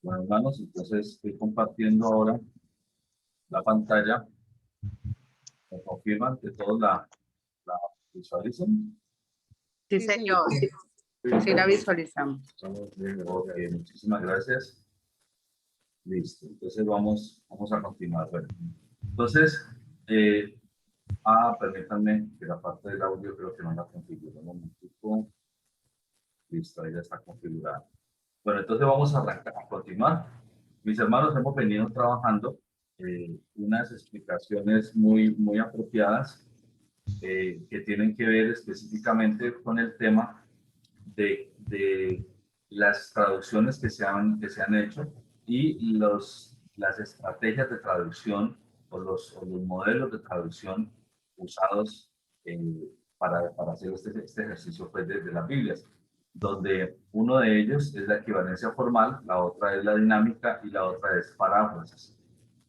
Bueno, hermanos, entonces estoy compartiendo ahora la pantalla. ¿Me confirman que todos la visualizan? Sí, señor. Sí, la visualizamos. Ok, muchísimas gracias. Listo, entonces vamos a continuar. Bueno, entonces, permítanme que la parte del audio creo que no la configuro. Un momentico. Listo, ahí ya está configurada. Bueno, entonces vamos a arrancar, a continuar. Mis hermanos, hemos venido trabajando unas explicaciones muy apropiadas que tienen que ver específicamente con el tema de las traducciones que se han hecho y las estrategias de traducción o los modelos de traducción usados para hacer este ejercicio pues, de las Biblias, donde uno de ellos es la equivalencia formal, la otra es la dinámica y la otra es paráfrasis.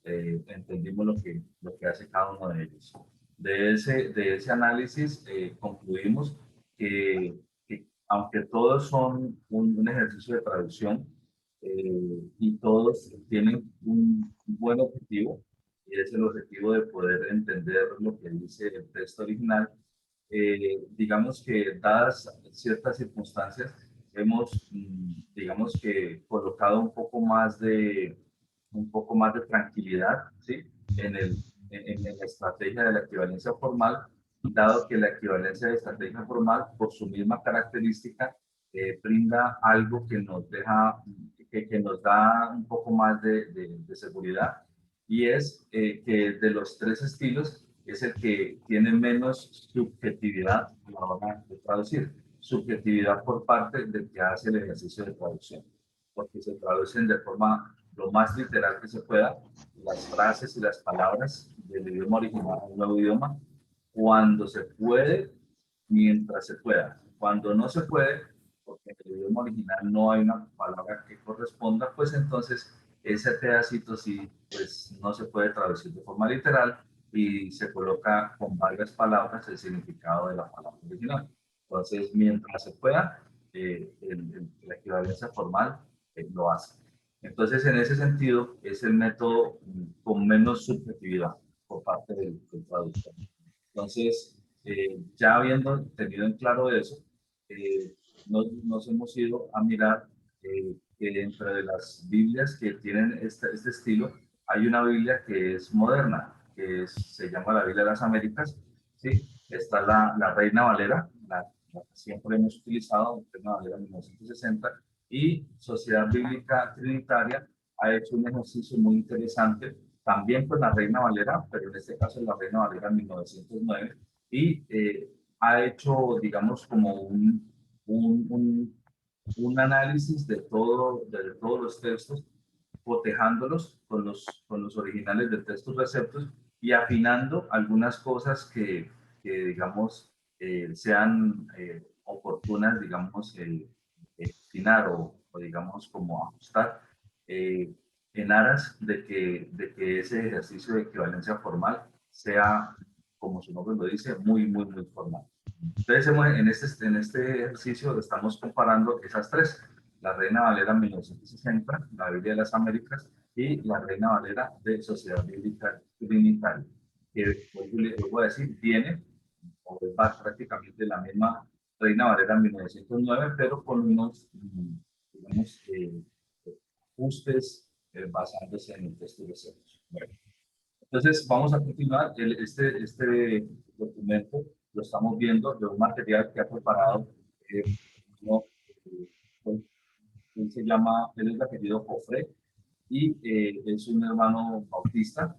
Entendimos lo que hace cada uno de ellos. De ese análisis concluimos que aunque todos son un ejercicio de traducción y todos tienen un buen objetivo, y es el objetivo de poder entender lo que dice el texto original, digamos que dadas ciertas circunstancias, hemos, digamos que colocado un poco más de tranquilidad, ¿sí? En la estrategia de la equivalencia formal, dado que la equivalencia de estrategia formal, por su misma característica, brinda algo que nos da un poco más de seguridad, y es que de los tres estilos es el que tiene menos subjetividad a la hora de traducir. Subjetividad por parte del que hace el ejercicio de traducción, porque se traducen de forma lo más literal que se pueda las frases y las palabras del idioma original al nuevo idioma, cuando se puede, mientras se pueda. Cuando no se puede, porque en el idioma original no hay una palabra que corresponda, pues entonces ese pedacito sí, pues no se puede traducir de forma literal y se coloca con varias palabras el significado de la palabra original. Entonces, mientras se pueda, la equivalencia formal lo hace. Entonces, en ese sentido, es el método con menos subjetividad por parte del traductor. Entonces, ya habiendo tenido en claro eso, nos hemos ido a mirar que entre las Biblias que tienen este estilo, hay una Biblia que es moderna, se llama la Biblia de las Américas, ¿sí? Está la Reina Valera, la que siempre hemos utilizado, Reina Valera 1960, y Sociedad Bíblica Trinitaria ha hecho un ejercicio muy interesante, también con la Reina Valera, pero en este caso la Reina Valera 1909, y ha hecho, digamos, como un análisis de todos los textos, cotejándolos con los originales de textos receptos y afinando algunas cosas que digamos, sean oportunas, digamos, afinar o, digamos, como ajustar en aras de que ese ejercicio de equivalencia formal sea, como su nombre lo dice, muy formal. Entonces, en este ejercicio estamos comparando esas tres: la Reina Valera 1960, la Biblia de las Américas y la Reina Valera de Sociedad Bíblica Trinitaria, que, vuelvo a decir, viene o va prácticamente la misma Reina Valera 1909, pero con unos, digamos, ajustes basándose en el texto de Cepos. Bueno, entonces vamos a continuar. Este documento lo estamos viendo de un material que ha preparado uno, eh, él es de apellido Jofre y es un hermano bautista.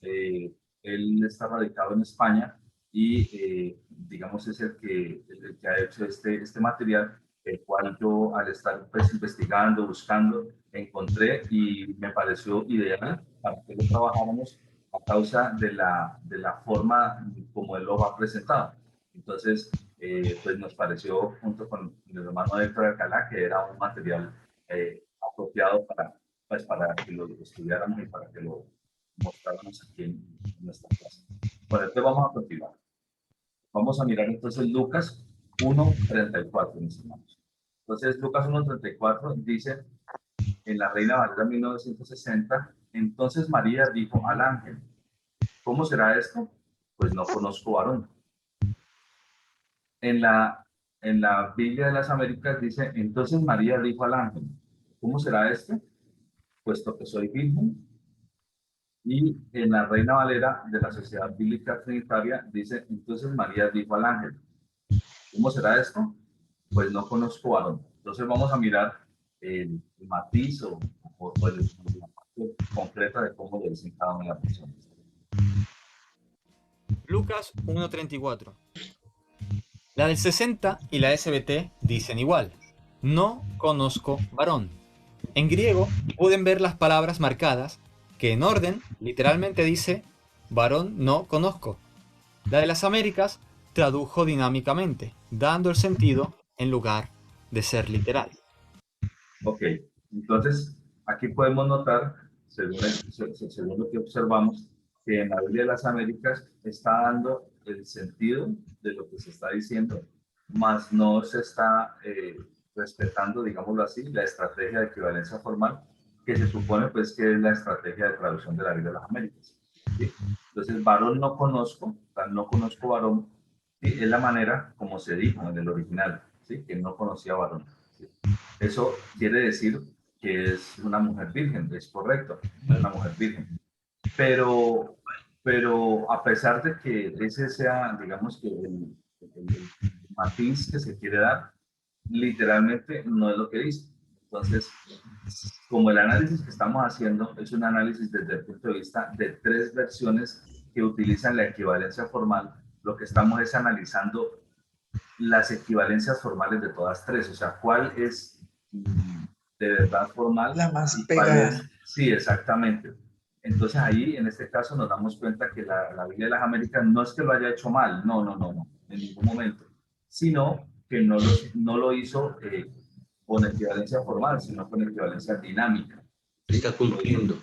eh, Él está radicado en España y, digamos, es el que ha hecho este material, el cual yo, al estar pues, investigando, buscando, encontré y me pareció ideal para que lo trabajáramos a causa de la forma como él lo ha presentado. Entonces, pues nos pareció, junto con el hermano Héctor Alcalá, que era un material apropiado para que lo estudiáramos y para que lo mostráramos aquí en nuestra clase. Bueno, entonces vamos a continuar. Vamos a mirar entonces Lucas 1:34, mis hermanos. Entonces, Lucas 1:34 dice: en la Reina Valera 1960, entonces María dijo al ángel, ¿cómo será esto? Pues no conozco varón. En la Biblia de las Américas dice, entonces María dijo al ángel, ¿cómo será esto? Puesto que soy virgen. Y en la Reina Valera de la Sociedad Bíblica Trinitaria dice, entonces María dijo al ángel, ¿cómo será esto? Pues no conozco varón. Entonces vamos a mirar el matiz o la parte completa de cómo le dicen cada una de las personas. Lucas 1:34. La del 60 y la SBT dicen igual. No conozco varón. En griego pueden ver las palabras marcadas que en orden literalmente dice varón no conozco. La de las Américas tradujo dinámicamente, dando el sentido en lugar de ser literal. Ok, entonces aquí podemos notar, según lo que observamos, que en la Biblia de las Américas está dando el sentido de lo que se está diciendo, mas no se está respetando, digámoslo así, la estrategia de equivalencia formal, que se supone pues que es la estrategia de traducción de la Biblia de las Américas. ¿Sí? Entonces, varón no conozco, o sea, no conozco varón, ¿sí? Es la manera como se dijo en el original, ¿sí? Que no conocía varón. ¿Sí? Eso quiere decir que es una mujer virgen, es correcto, es una mujer virgen. Pero a pesar de que ese sea, digamos que el matiz que se quiere dar, literalmente no es lo que dice. Entonces, como el análisis que estamos haciendo es un análisis desde el punto de vista de tres versiones que utilizan la equivalencia formal, lo que estamos es analizando las equivalencias formales de todas tres, o sea, cuál es de verdad formal. La más y pegada. Cuál es, sí, exactamente. Entonces ahí, en este caso, nos damos cuenta que la Biblia de las Américas no es que lo haya hecho mal, no, en ningún momento, sino que no lo hizo con equivalencia formal, sino con equivalencia dinámica. Está cumpliendo.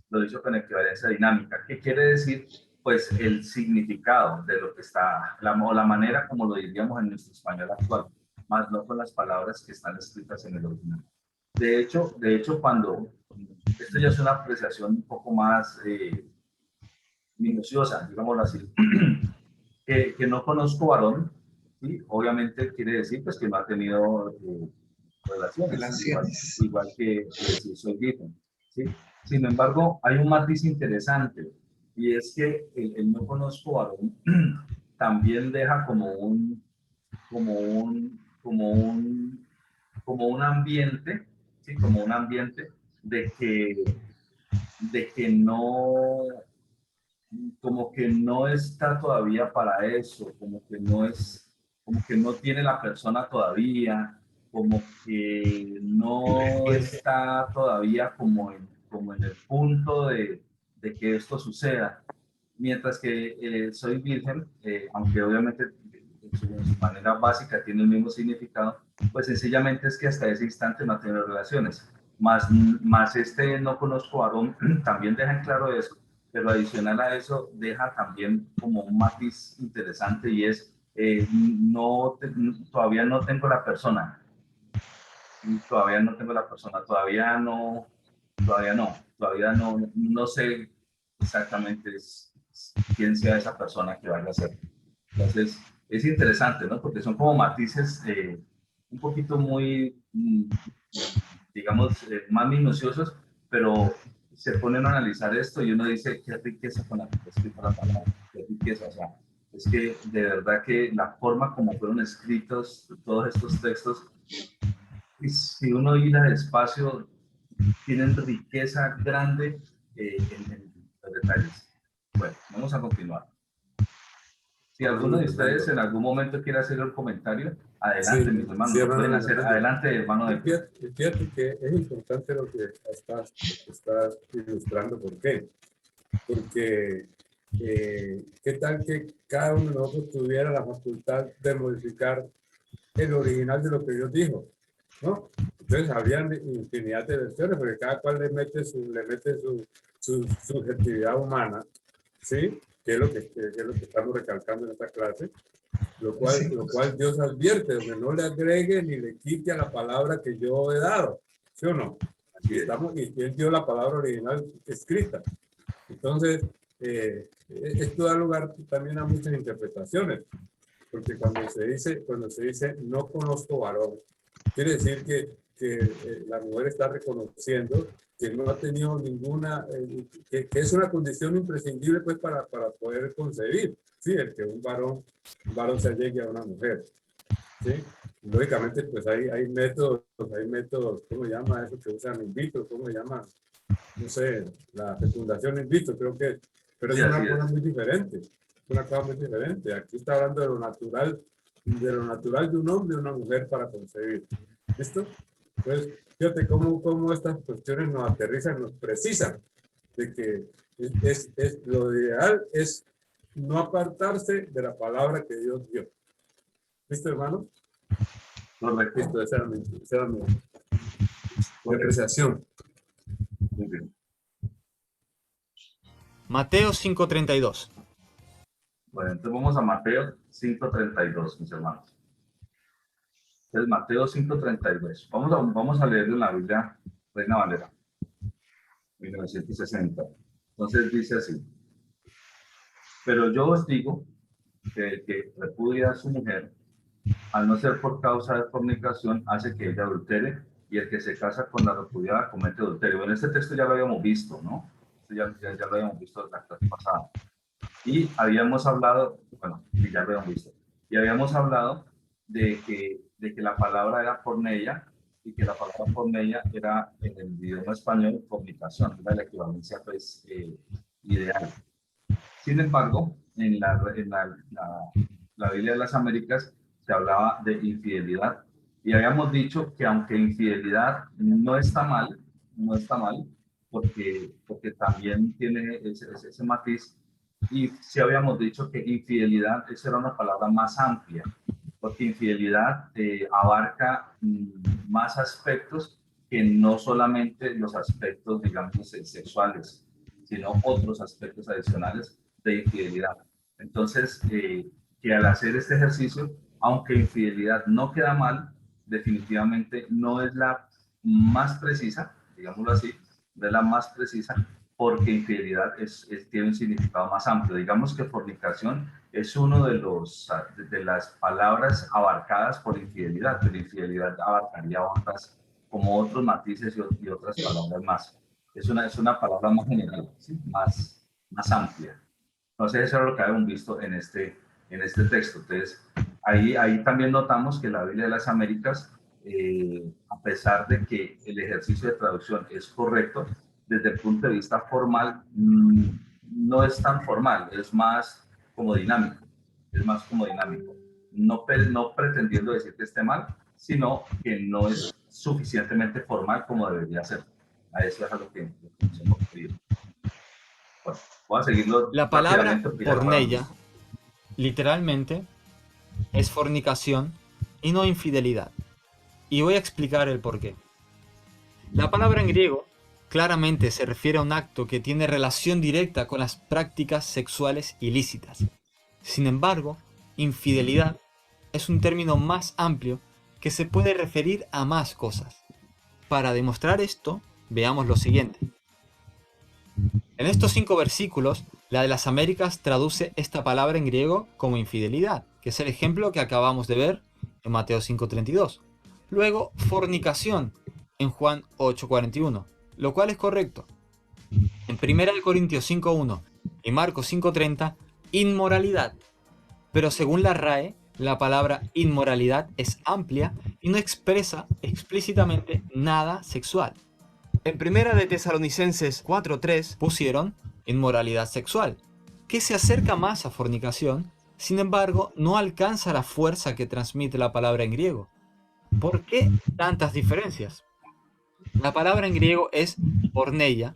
Lo hizo con equivalencia dinámica. ¿Qué quiere decir? Pues el significado de lo que está, o la manera como lo diríamos en nuestro español actual, más no con las palabras que están escritas en el original. De hecho cuando, esto ya es una apreciación un poco más minuciosa, digámoslo así, que no conozco varón, ¿sí? Obviamente quiere decir pues que no ha tenido relaciones. Igual que si soy virgen, ¿sí? Sin embargo, hay un matiz interesante, y es que el no conozco varón también deja como un ambiente, ¿sí? Como un ambiente de que no, como que no está todavía para eso, como que no tiene la persona todavía, como que no está todavía como en el punto de que esto suceda. Mientras que soy virgen, aunque obviamente en su manera básica tiene el mismo significado, pues sencillamente es que hasta ese instante no ha tenido relaciones. Más este no conozco varón también deja en claro eso, pero adicional a eso deja también como un matiz interesante, y es todavía no tengo la persona, no sé exactamente quién sea esa persona que vaya a ser. Entonces, es interesante, ¿no? Porque son como matices un poquito muy, digamos, más minuciosos, pero se ponen a analizar esto y uno dice, qué riqueza con la que está escrita la palabra, qué riqueza, o sea, es que de verdad que la forma como fueron escritos todos estos textos, y si uno hila despacio, tienen riqueza grande en los detalles. Bueno, vamos a continuar. Si alguno de ustedes en algún momento quiere hacer un comentario, adelante, mis hermanos, lo pueden hacer. Adelante, hermano. Fíjate que es importante lo que estás ilustrando. ¿Por qué? Porque ¿qué tal que cada uno de nosotros tuviera la facultad de modificar el original de lo que Dios dijo? ¿No? Entonces habrían infinidad de versiones, porque cada cual le mete su subjetividad humana, ¿sí? Que es lo que estamos recalcando en esta clase, lo cual Dios advierte, donde no le agregue ni le quite a la palabra que yo he dado, ¿sí o no? Así es. Y él dio la palabra original escrita. Entonces, esto da lugar también a muchas interpretaciones, porque cuando se dice no conozco varón, quiere decir que la mujer está reconociendo que no ha tenido ninguna, que es una condición imprescindible pues para poder concebir, ¿sí? El que un varón se allegue a una mujer, ¿sí? Lógicamente pues hay métodos, ¿cómo se llama eso que usan in vitro? ¿Cómo se llama? No sé, la fecundación in vitro, creo que, pero Sí, es una así cosa es. muy diferente, es una cosa muy diferente. Aquí está hablando de lo natural de un hombre y una mujer para concebir. ¿Listo? Entonces, fíjate cómo estas cuestiones nos aterrizan, nos precisan de que lo ideal es no apartarse de la palabra que Dios dio. ¿Listo, hermano? Correcto. Listo, esa era mi apreciación. Muy bien. Mateo 5:32. Bueno, entonces vamos a Mateo 5:32, mis hermanos. Entonces, Mateo 5:32. Vamos a leerlo en la Biblia Reina Valera, 1960. Entonces dice así: pero yo os digo que el que repudia a su mujer, al no ser por causa de fornicación, hace que ella adultere, y el que se casa con la repudiada comete adulterio. Bueno, este texto ya lo habíamos visto, ¿no? Ya lo habíamos visto en la clase pasada. Y habíamos hablado, bueno, y ya lo habíamos visto, y habíamos hablado de que la palabra era porneia, y que la palabra porneia era en el idioma español fornicación, era la equivalencia pues ideal. Sin embargo, en la Biblia de las Américas se hablaba de infidelidad, y habíamos dicho que aunque infidelidad no está mal, porque también tiene ese matiz. Y sí habíamos dicho que infidelidad, esa era una palabra más amplia, porque infidelidad abarca más aspectos que no solamente los aspectos, digamos, sexuales, sino otros aspectos adicionales de infidelidad. Entonces, que al hacer este ejercicio, aunque infidelidad no queda mal, definitivamente no es la más precisa, digámoslo así, no es la más precisa, porque infidelidad tiene un significado más amplio. Digamos que fornicación es uno de las palabras abarcadas por infidelidad, pero infidelidad abarcaría otras, como otros matices y otras palabras más. Es una palabra más general, ¿sí? más amplia. Entonces eso es lo que habíamos visto en este texto. Entonces ahí también notamos que la Biblia de las Américas, a pesar de que el ejercicio de traducción es correcto, desde el punto de vista formal, no es tan formal, es más como dinámico, no pretendiendo decir que esté mal, sino que no es suficientemente formal como debería ser. A eso es a lo que nos hemos referido. Bueno, voy a seguirlo. La palabra porneia, literalmente, es fornicación y no infidelidad. Y voy a explicar el porqué. La palabra en griego claramente se refiere a un acto que tiene relación directa con las prácticas sexuales ilícitas. Sin embargo, infidelidad es un término más amplio que se puede referir a más cosas. Para demostrar esto, veamos lo siguiente. En estos 5 versículos, la de las Américas traduce esta palabra en griego como infidelidad, que es el ejemplo que acabamos de ver en Mateo 5:32. Luego, fornicación en Juan 8:41. Lo cual es correcto. En 1 Corintios 5:1 y Marcos 5:30, inmoralidad. Pero según la RAE, la palabra inmoralidad es amplia y no expresa explícitamente nada sexual. En 1 de Tesalonicenses 4:3 pusieron inmoralidad sexual, que se acerca más a fornicación, sin embargo no alcanza la fuerza que transmite la palabra en griego. ¿Por qué tantas diferencias? La palabra en griego es porneia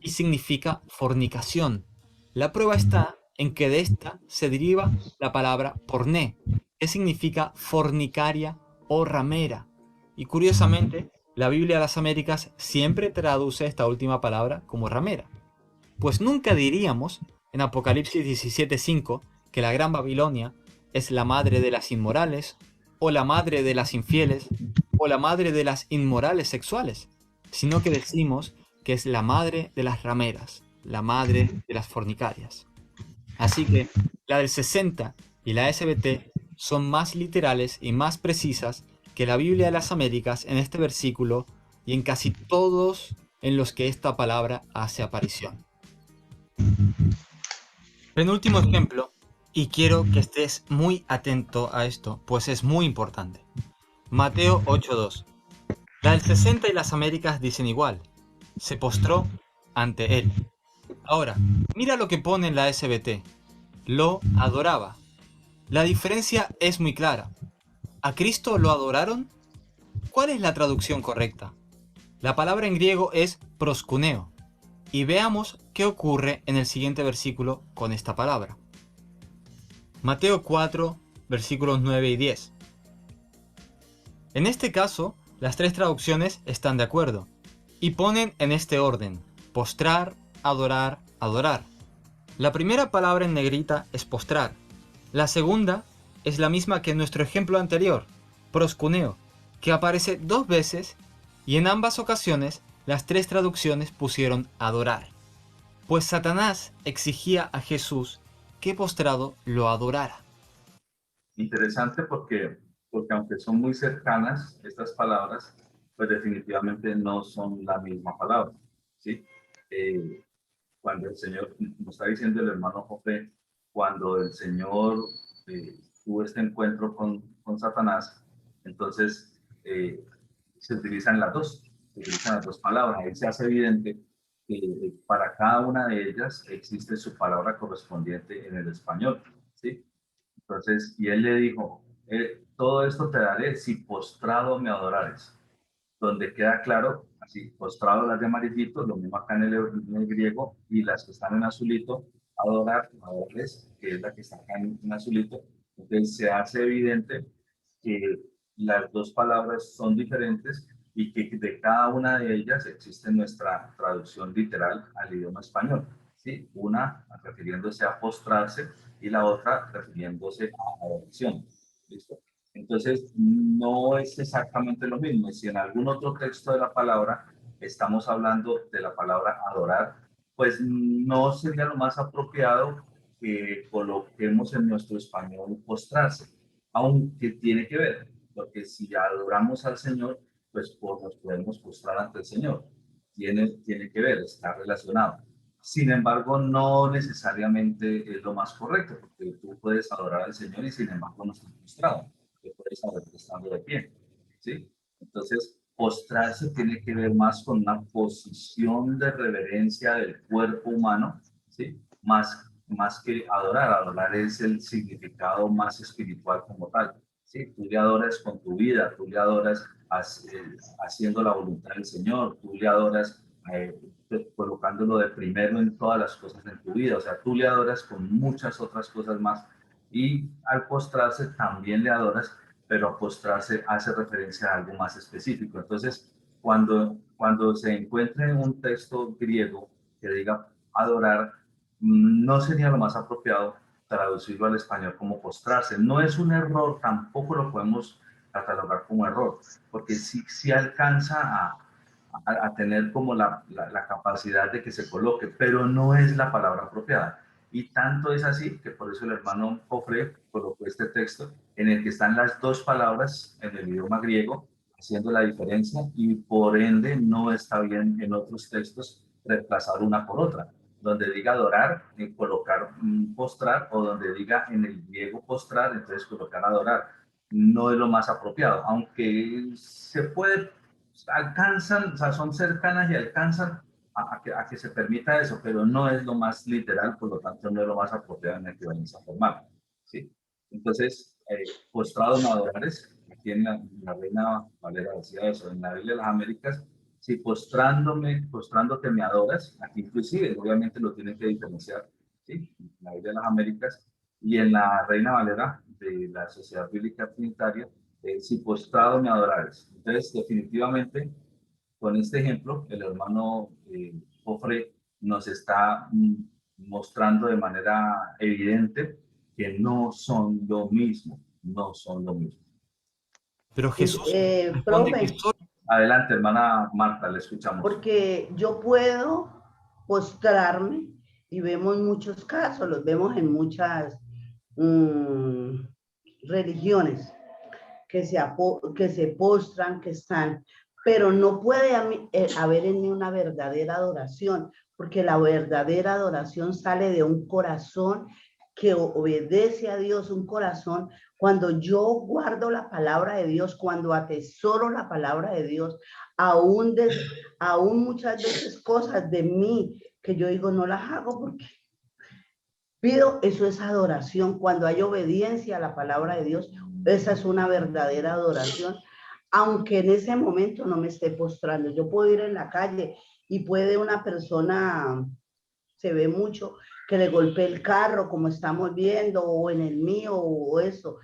y significa fornicación. La prueba está en que de esta se deriva la palabra porné, que significa fornicaria o ramera. Y curiosamente, la Biblia de las Américas siempre traduce esta última palabra como ramera. Pues nunca diríamos en Apocalipsis 17:5 que la Gran Babilonia es la madre de las inmorales, o la madre de las infieles, o la madre de las inmorales sexuales, sino que decimos que es la madre de las rameras, la madre de las fornicarias. Así que la del 60 y la SBT son más literales y más precisas que la Biblia de las Américas en este versículo y en casi todos en los que esta palabra hace aparición. Penúltimo ejemplo, y quiero que estés muy atento a esto, pues es muy importante. Mateo 8:2. La del 60 y las Américas dicen igual. Se postró ante él. Ahora, mira lo que pone en la SBT. Lo adoraba. La diferencia es muy clara. ¿A Cristo lo adoraron? ¿Cuál es la traducción correcta? La palabra en griego es proskuneo. Y veamos qué ocurre en el siguiente versículo con esta palabra. Mateo 4, versículos 9 y 10. En este caso, las tres traducciones están de acuerdo y ponen en este orden: postrar, adorar, adorar. La primera palabra en negrita es postrar. La segunda es la misma que en nuestro ejemplo anterior, proskuneo, que aparece 2 veces y en ambas ocasiones las tres traducciones pusieron adorar. Pues Satanás exigía a Jesús que postrado lo adorara. Interesante porque aunque son muy cercanas estas palabras, pues definitivamente no son la misma palabra, ¿sí? Cuando el Señor, nos está diciendo el hermano Jofre, cuando el Señor tuvo este encuentro con Satanás, entonces se utilizan las dos palabras. Ahí se hace evidente que para cada una de ellas existe su palabra correspondiente en el español, ¿sí? Entonces, y él le dijo, todo esto te daré si postrado me adorares. Donde queda claro, así, postrado las de amarillito, lo mismo acá en el griego, y las que están en azulito, adorarles, que es la que está acá en azulito. Entonces se hace evidente que las dos palabras son diferentes y que de cada una de ellas existe nuestra traducción literal al idioma español, ¿sí? Una refiriéndose a postrarse y la otra refiriéndose a adoración. ¿Listo? Entonces, no es exactamente lo mismo. Si en algún otro texto de la palabra estamos hablando de la palabra adorar, pues no sería lo más apropiado que coloquemos en nuestro español postrarse, aunque tiene que ver, porque si adoramos al Señor, pues nos podemos postrar ante el Señor. Tiene que ver, está relacionado. Sin embargo, no necesariamente es lo más correcto, porque tú puedes adorar al Señor y sin embargo no estás postrado, que puedes adorar estando de pie, ¿sí? Entonces, postrarse tiene que ver más con una posición de reverencia del cuerpo humano, ¿sí? Más que adorar. Adorar es el significado más espiritual como tal, ¿sí? Tú le adoras con tu vida, tú le adoras haciendo la voluntad del Señor, tú le adoras colocándolo de primero en todas las cosas en tu vida, o sea, tú le adoras con muchas otras cosas más y al postrarse también le adoras, pero a postrarse hace referencia a algo más específico. Entonces, cuando se encuentre un texto griego que diga adorar, no sería lo más apropiado traducirlo al español como postrarse. No es un error, tampoco lo podemos catalogar como error, porque sí alcanza a tener como la capacidad de que se coloque, pero no es la palabra apropiada. Y tanto es así que por eso el hermano Jofre colocó este texto en el que están las dos palabras en el idioma griego haciendo la diferencia y por ende no está bien en otros textos reemplazar una por otra. Donde diga adorar, colocar postrar, o donde diga en el griego postrar, entonces colocar adorar. No es lo más apropiado, aunque se puede, alcanzan, o sea, son cercanas y alcanzan a que se permita eso, pero no es lo más literal, por lo tanto no es lo más apropiado en equivalencia formal, ¿sí? Entonces, postrado en adorares, aquí en la Reina Valera decía eso, en la Biblia de las Américas, si postrándote me adoras, aquí inclusive, obviamente lo tienen que diferenciar, ¿sí? En la Biblia de las Américas y en la Reina Valera de la Sociedad Bíblica Trinitaria, si postrado me adorares. Entonces, definitivamente, con este ejemplo, el hermano Jofre nos está mostrando de manera evidente que no son lo mismo, no son lo mismo. Pero Jesús responde que Profe, soy. Adelante, hermana Marta, le escuchamos. Porque yo puedo postrarme y vemos muchos casos, los vemos en muchas religiones que se postran, que están, pero no puede haber en mí una verdadera adoración, porque la verdadera adoración sale de un corazón que obedece a Dios, un corazón. Cuando yo guardo la palabra de Dios, cuando atesoro la palabra de Dios, aún muchas veces cosas de mí que yo digo no las hago porque pido, eso es adoración. Cuando hay obediencia a la palabra de Dios, esa es una verdadera adoración, aunque en ese momento no me esté postrando. Yo puedo ir en la calle y puede una persona, se ve mucho, que le golpee el carro, como estamos viendo, o en el mío, o eso.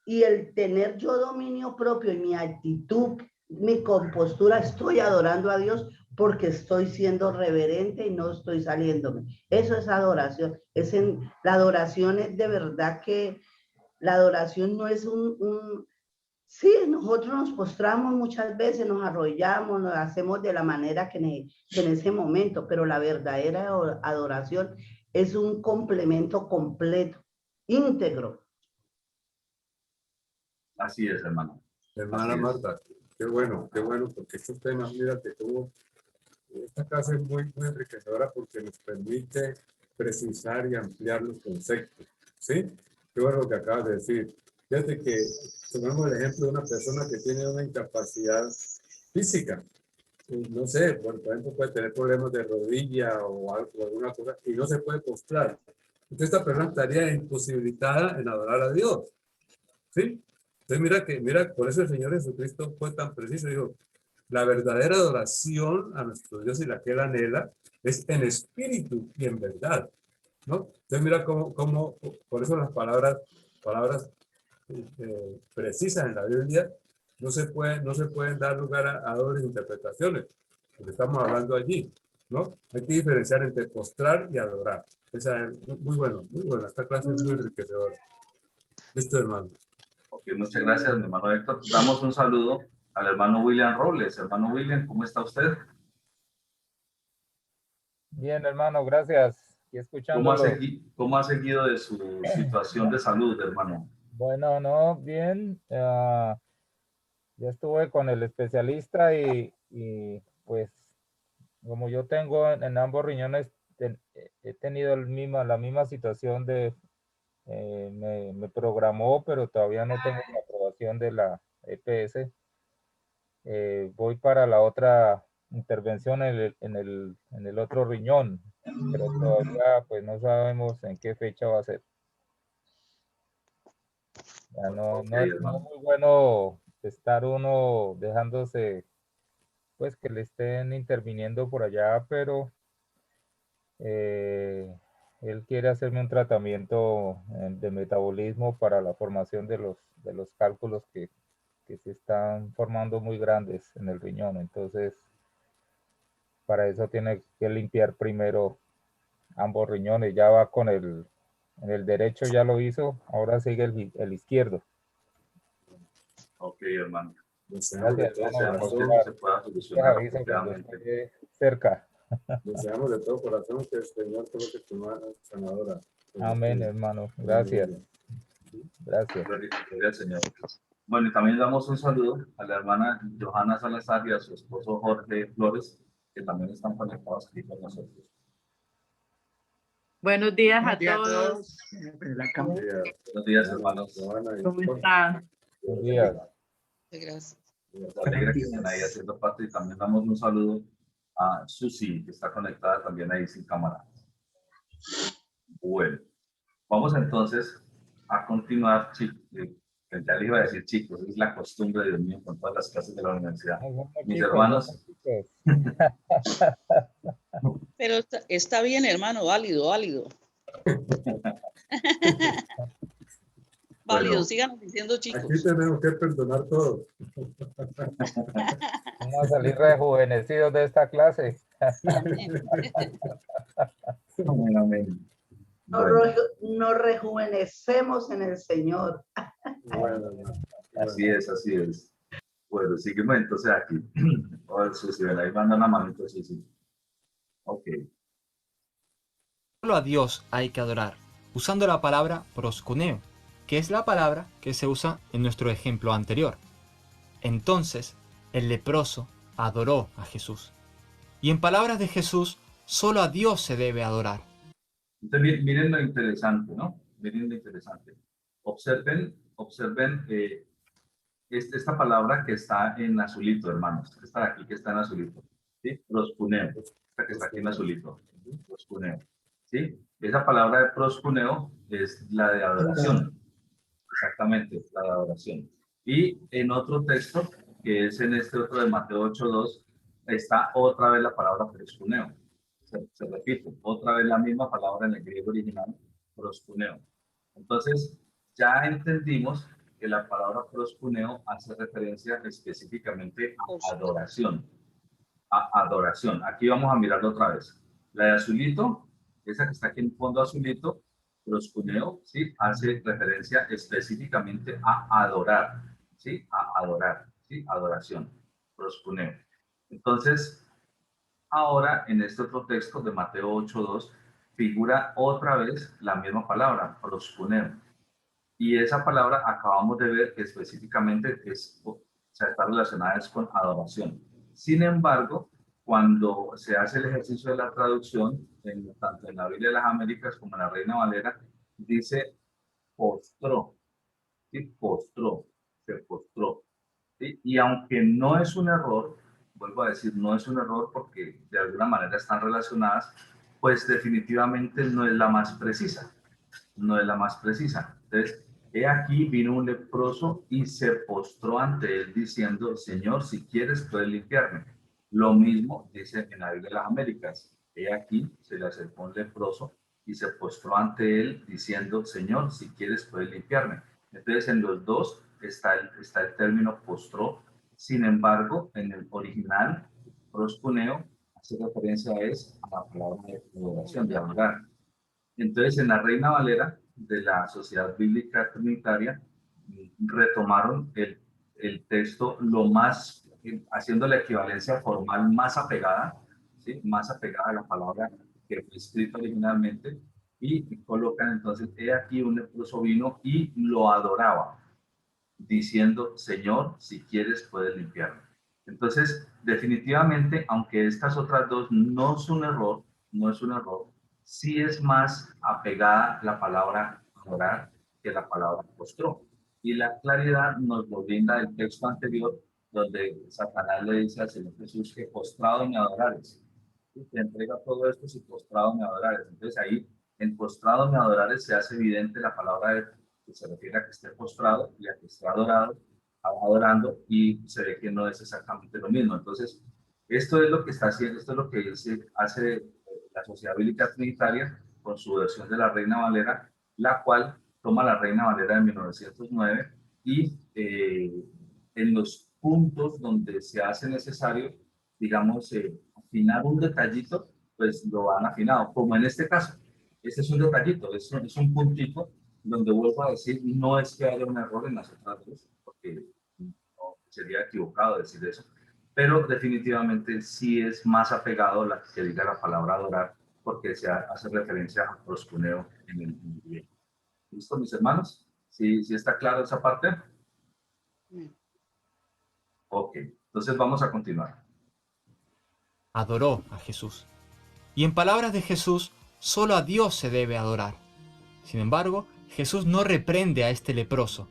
Y el tener yo dominio propio y mi actitud, mi compostura, estoy adorando a Dios porque estoy siendo reverente y no estoy saliéndome. Eso es adoración. La adoración es de verdad que la adoración no es sí, nosotros nos postramos muchas veces, nos arrollamos, nos hacemos de la manera que en ese momento, pero la verdadera adoración es un complemento completo, íntegro. Así es, hermano. Hermana Marta, qué bueno, porque estos temas, mírate cómo esta clase es muy, muy enriquecedora porque nos permite precisar y ampliar los conceptos, ¿sí? Qué bueno lo que acabas de decir. Fíjate que tomamos el ejemplo de una persona que tiene una incapacidad física. No sé, por ejemplo, puede tener problemas de rodilla o alguna cosa y no se puede postrar. Entonces esta persona estaría imposibilitada en adorar a Dios, ¿sí? Entonces mira, por eso el Señor Jesucristo fue tan preciso, dijo, la verdadera adoración a nuestro Dios y la que Él anhela es en espíritu y en verdad, ¿no? Entonces mira cómo por eso las palabras precisas en la Biblia no se pueden dar lugar a dobles interpretaciones, porque estamos hablando allí, ¿no? Hay que diferenciar entre postrar y adorar. Esa es muy bueno, esta clase es muy enriquecedora. Listo, hermano. Ok, muchas gracias, mi hermano Héctor. Damos un saludo al hermano William Robles. Hermano William, ¿cómo está usted? Bien, hermano, gracias. Y escuchándolo. ¿Cómo ha seguido de su situación de salud, hermano? Bueno, no, bien. Ya estuve con el especialista y pues como yo tengo en ambos riñones, he tenido la misma situación de, me programó, pero todavía no tengo la aprobación de la EPS. Voy para la otra intervención en el otro riñón, pero todavía pues no sabemos en qué fecha va a ser. Ya no es muy bueno estar uno dejándose, pues que le estén interviniendo por allá, pero él quiere hacerme un tratamiento de metabolismo para la formación de los cálculos que se están formando muy grandes en el riñón. Entonces, para eso tiene que limpiar primero ambos riñones. Ya va en el derecho ya lo hizo, ahora sigue el izquierdo. Ok, hermano. Gracias, Deseamos que esto se pueda solucionar rápidamente. Cerca. Deseamos de todo corazón que el Señor coloque tu mano sanadora. Amén, hermano. Gracias. Gracias. Gloria al Señor. Bueno, y también damos un saludo a la hermana Johanna Salazar y a su esposo Jorge Flores, que también están conectados aquí con nosotros. Buenos días a todos. Buenos días, hermanos. ¿Cómo están? Buenos días. Gracias. Nos alegra que estén ahí haciendo parte y también damos un saludo a Susi, que está conectada también ahí sin cámara. Bueno, vamos entonces a continuar, chicos. Ya les iba a decir chicos, es la costumbre, Dios mío, con todas las clases de la universidad. Mis hermanos. Pero está bien, hermano, válido. Válido, Bueno, síganos diciendo chicos. Aquí tenemos que perdonar todo. Vamos a salir rejuvenecidos de esta clase. Amén. Nos rejuvenecemos en el Señor. Bueno, Así es, así es. Bueno, seguimos entonces aquí. Oh, sí, sí, ven, ahí manda una manito, sí, sí. Ok. Solo a Dios hay que adorar, usando la palabra proskuneo, que es la palabra que se usa en nuestro ejemplo anterior. Entonces, el leproso adoró a Jesús. Y en palabras de Jesús, solo a Dios se debe adorar. Entonces, miren lo interesante, ¿no? Miren lo interesante. Observen esta palabra que está en azulito, hermanos. Esta de aquí que está en azulito. ¿Sí? Proskuneo. Esta que está aquí en azulito. Proskuneo. ¿Sí? Esa palabra de proskuneo es la de adoración. Exactamente, la de adoración. Y en otro texto, que es en este otro de Mateo 8:2, está otra vez la palabra proskuneo. Se repite, otra vez la misma palabra en el griego original, proskuneo. Entonces, ya entendimos que la palabra proskuneo hace referencia específicamente a adoración. A adoración. Aquí vamos a mirarlo otra vez. La de azulito, esa que está aquí en fondo azulito, proskuneo, ¿sí? Hace referencia específicamente a adorar, ¿sí? A adorar, ¿sí? Adoración, proskuneo. Entonces, ahora, en este otro texto de Mateo 8:2, figura otra vez la misma palabra, proskuneo. Y esa palabra acabamos de ver que específicamente está relacionada con adoración. Sin embargo, cuando se hace el ejercicio de la traducción, tanto en la Biblia de las Américas como en la Reina Valera, dice postró, ¿sí? Postró, se postró. ¿Sí? Y aunque no es un error, vuelvo a decir, no es un error porque de alguna manera están relacionadas, pues definitivamente no es la más precisa, no es la más precisa. Entonces, he aquí vino un leproso y se postró ante él diciendo, Señor, si quieres puedes limpiarme. Lo mismo dice en la Biblia de las Américas. He aquí se le acercó un leproso y se postró ante él diciendo, Señor, si quieres puedes limpiarme. Entonces, en los dos está el término postró. Sin embargo, en el original, proskuneo, hace referencia a la palabra de adoración, de adorar. Entonces, en la Reina Valera de la Sociedad Bíblica Trinitaria, retomaron el texto lo más, haciendo la equivalencia formal más apegada, ¿sí? Más apegada a la palabra que fue escrita originalmente, y colocan entonces, he aquí un leproso vino y lo adoraba, diciendo, Señor, si quieres puedes limpiarme. Entonces, definitivamente, aunque estas otras dos no es un error, no es un error, sí es más apegada la palabra adorar que la palabra postró. Y la claridad nos lo brinda el texto anterior, donde Satanás le dice al Señor Jesús que postrado me adorares. Y te entrega todo esto si postrado me adorares. Entonces ahí, en postrado me adorares, se hace evidente la palabra que se refiere a que esté postrado y a que esté adorando, y se ve que no es exactamente lo mismo. Entonces, esto es lo que está haciendo, esto es lo que hace la Sociedad Bíblica Trinitaria con su versión de la Reina Valera, la cual toma la Reina Valera de 1909 y en los puntos donde se hace necesario, digamos, afinar un detallito, pues lo han afinado, como en este caso. Este es un detallito, es un puntito donde vuelvo a decir, no es que haya un error en las otras dos, porque no, sería equivocado decir eso, pero definitivamente sí es más apegado a la que diga la palabra adorar, porque se hace referencia a proskuneo en el griego. ¿Listo, mis hermanos? ¿Sí está claro esa parte? Ok, entonces vamos a continuar. Adoró a Jesús. Y en palabras de Jesús, solo a Dios se debe adorar. Sin embargo, Jesús no reprende a este leproso,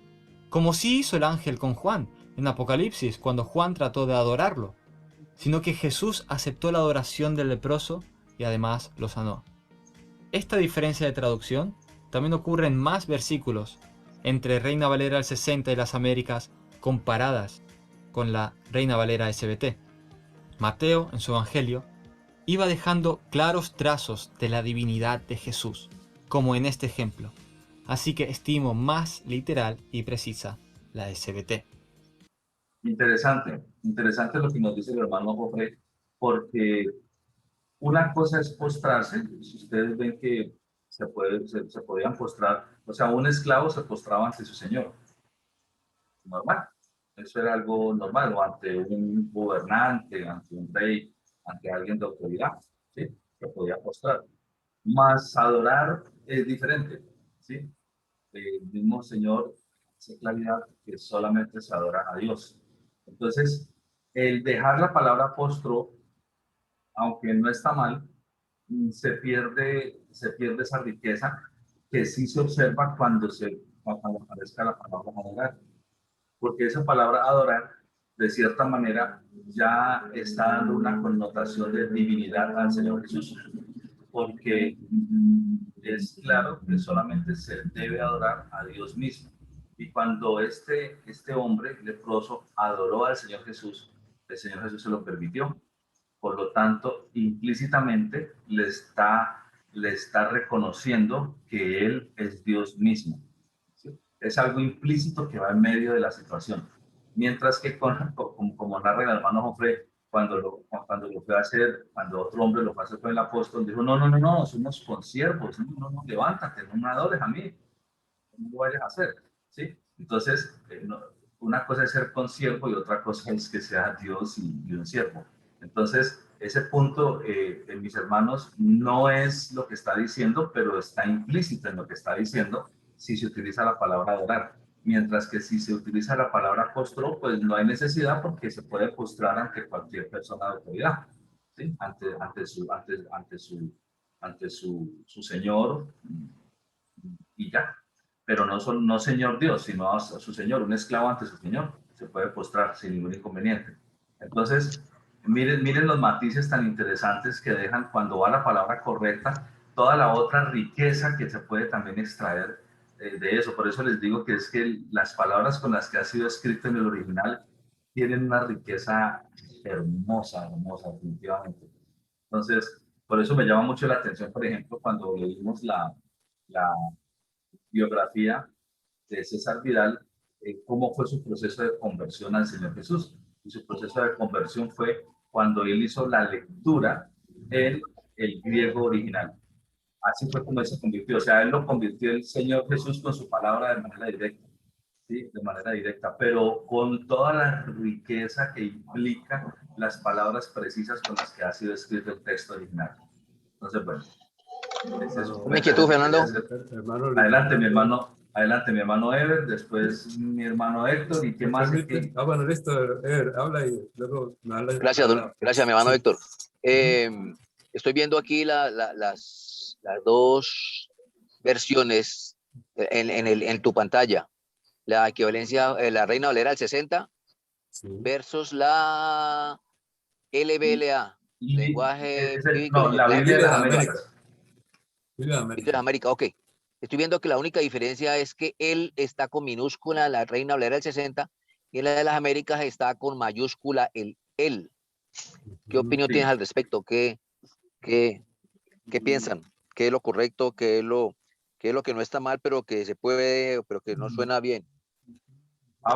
como sí hizo el ángel con Juan en Apocalipsis cuando Juan trató de adorarlo, sino que Jesús aceptó la adoración del leproso y además lo sanó. Esta diferencia de traducción también ocurre en más versículos entre Reina Valera al 60 y las Américas comparadas con la Reina Valera SBT. Mateo, en su Evangelio, iba dejando claros trazos de la divinidad de Jesús, como en este ejemplo. Así que estimo más literal y precisa la SBT. Interesante lo que nos dice el hermano Jofre, porque una cosa es postrarse, si ustedes ven que se podían postrar, o sea, un esclavo se postraba ante su señor, normal, Eso era algo normal, o ante un gobernante, ante un rey, ante alguien de autoridad, ¿sí? Que podía postrar. Más adorar es diferente, ¿sí? El mismo Señor hace claridad que solamente se adora a Dios. Entonces, el dejar la palabra postro, aunque no está mal, se pierde esa riqueza que sí se observa cuando aparezca la palabra adorar. Porque esa palabra adorar, de cierta manera, ya está dando una connotación de divinidad al Señor Jesús. Porque es claro que solamente se debe adorar a Dios mismo. Y cuando este hombre leproso adoró al Señor Jesús, el Señor Jesús se lo permitió. Por lo tanto, implícitamente le está reconociendo que Él es Dios mismo. ¿Sí? Es algo implícito que va en medio de la situación. Mientras que, como narra el hermano Jofre, cuando lo fue a hacer, cuando otro hombre lo fue a hacer con el apóstol, dijo, no, somos consiervos, no, levántate, no me adores a mí, no lo vayas a hacer, ¿sí? Entonces, una cosa es ser consiervo y otra cosa es que sea Dios y un siervo. Entonces, ese punto, mis hermanos, no es lo que está diciendo, pero está implícito en lo que está diciendo si se utiliza la palabra adorar. Mientras que si se utiliza la palabra postró, pues no hay necesidad porque se puede postrar ante cualquier persona de autoridad, ¿sí? Ante su Señor y ya. Pero no Señor Dios, sino a su Señor, un esclavo ante su Señor. Se puede postrar sin ningún inconveniente. Entonces, miren los matices tan interesantes que dejan cuando va la palabra correcta, toda la otra riqueza que se puede también extraer de eso. Por eso les digo que es que las palabras con las que ha sido escrito en el original tienen una riqueza hermosa, definitivamente. Entonces, por eso me llama mucho la atención, por ejemplo, cuando leímos la biografía de César Vidal, cómo fue su proceso de conversión al Señor Jesús. Y su proceso de conversión fue cuando él hizo la lectura en el griego original. Así fue como él se convirtió. O sea, él lo convirtió el Señor Jesús con su palabra de manera directa. ¿Sí? De manera directa, pero con toda la riqueza que implica las palabras precisas con las que ha sido escrito el texto original. Entonces, bueno. Una inquietud, Fernando. Adelante, mi hermano Ever, después mi hermano Héctor, ¿y qué más? Bueno, listo, Ever, habla y luego me habla. Gracias, mi hermano Héctor. Estoy viendo aquí las dos versiones en tu pantalla. La equivalencia, la Reina Valera del 60 versus la LBLA, lenguaje bíblico. La Biblia de las Américas. Biblia de América, ok. Estoy viendo que la única diferencia es que él está con minúscula, la Reina Valera del 60, y la de las Américas está con mayúscula el él. ¿Qué opinión tienes al respecto? ¿Qué piensan? ¿Qué es lo correcto? ¿Qué es lo que no está mal, pero que se puede, pero que no suena bien?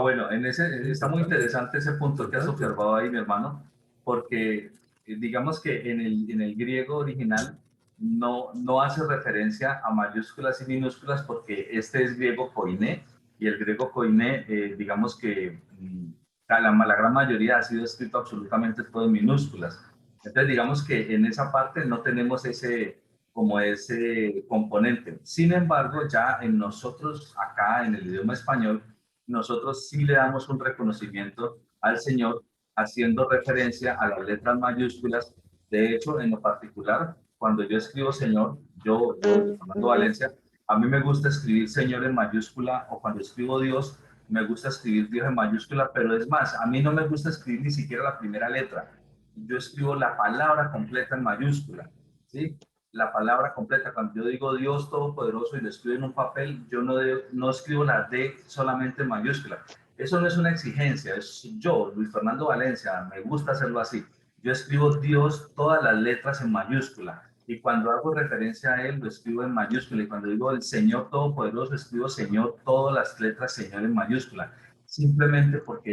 Bueno, está muy interesante ese punto que has observado ahí, mi hermano, porque digamos que en el griego original no hace referencia a mayúsculas y minúsculas porque este es griego koiné, y el griego koiné, digamos que la gran mayoría ha sido escrito absolutamente todo en minúsculas. Entonces, digamos que en esa parte no tenemos ese componente. Sin embargo, ya en nosotros, acá en el idioma español, nosotros sí le damos un reconocimiento al Señor haciendo referencia a las letras mayúsculas. De hecho, en lo particular, cuando yo escribo Señor, yo Fernando Valencia, a mí me gusta escribir Señor en mayúscula, o cuando escribo Dios, me gusta escribir Dios en mayúscula, pero es más, a mí no me gusta escribir ni siquiera la primera letra. Yo escribo la palabra completa en mayúscula, ¿sí? La palabra completa. Cuando yo digo Dios Todopoderoso y lo escribo en un papel, yo no escribo la D solamente en mayúscula. Eso no es una exigencia, es yo, Luis Fernando Valencia, me gusta hacerlo así. Yo escribo Dios, todas las letras en mayúscula. Y cuando hago referencia a Él, lo escribo en mayúscula. Y cuando digo el Señor Todopoderoso, escribo Señor, todas las letras Señor en mayúscula. Simplemente porque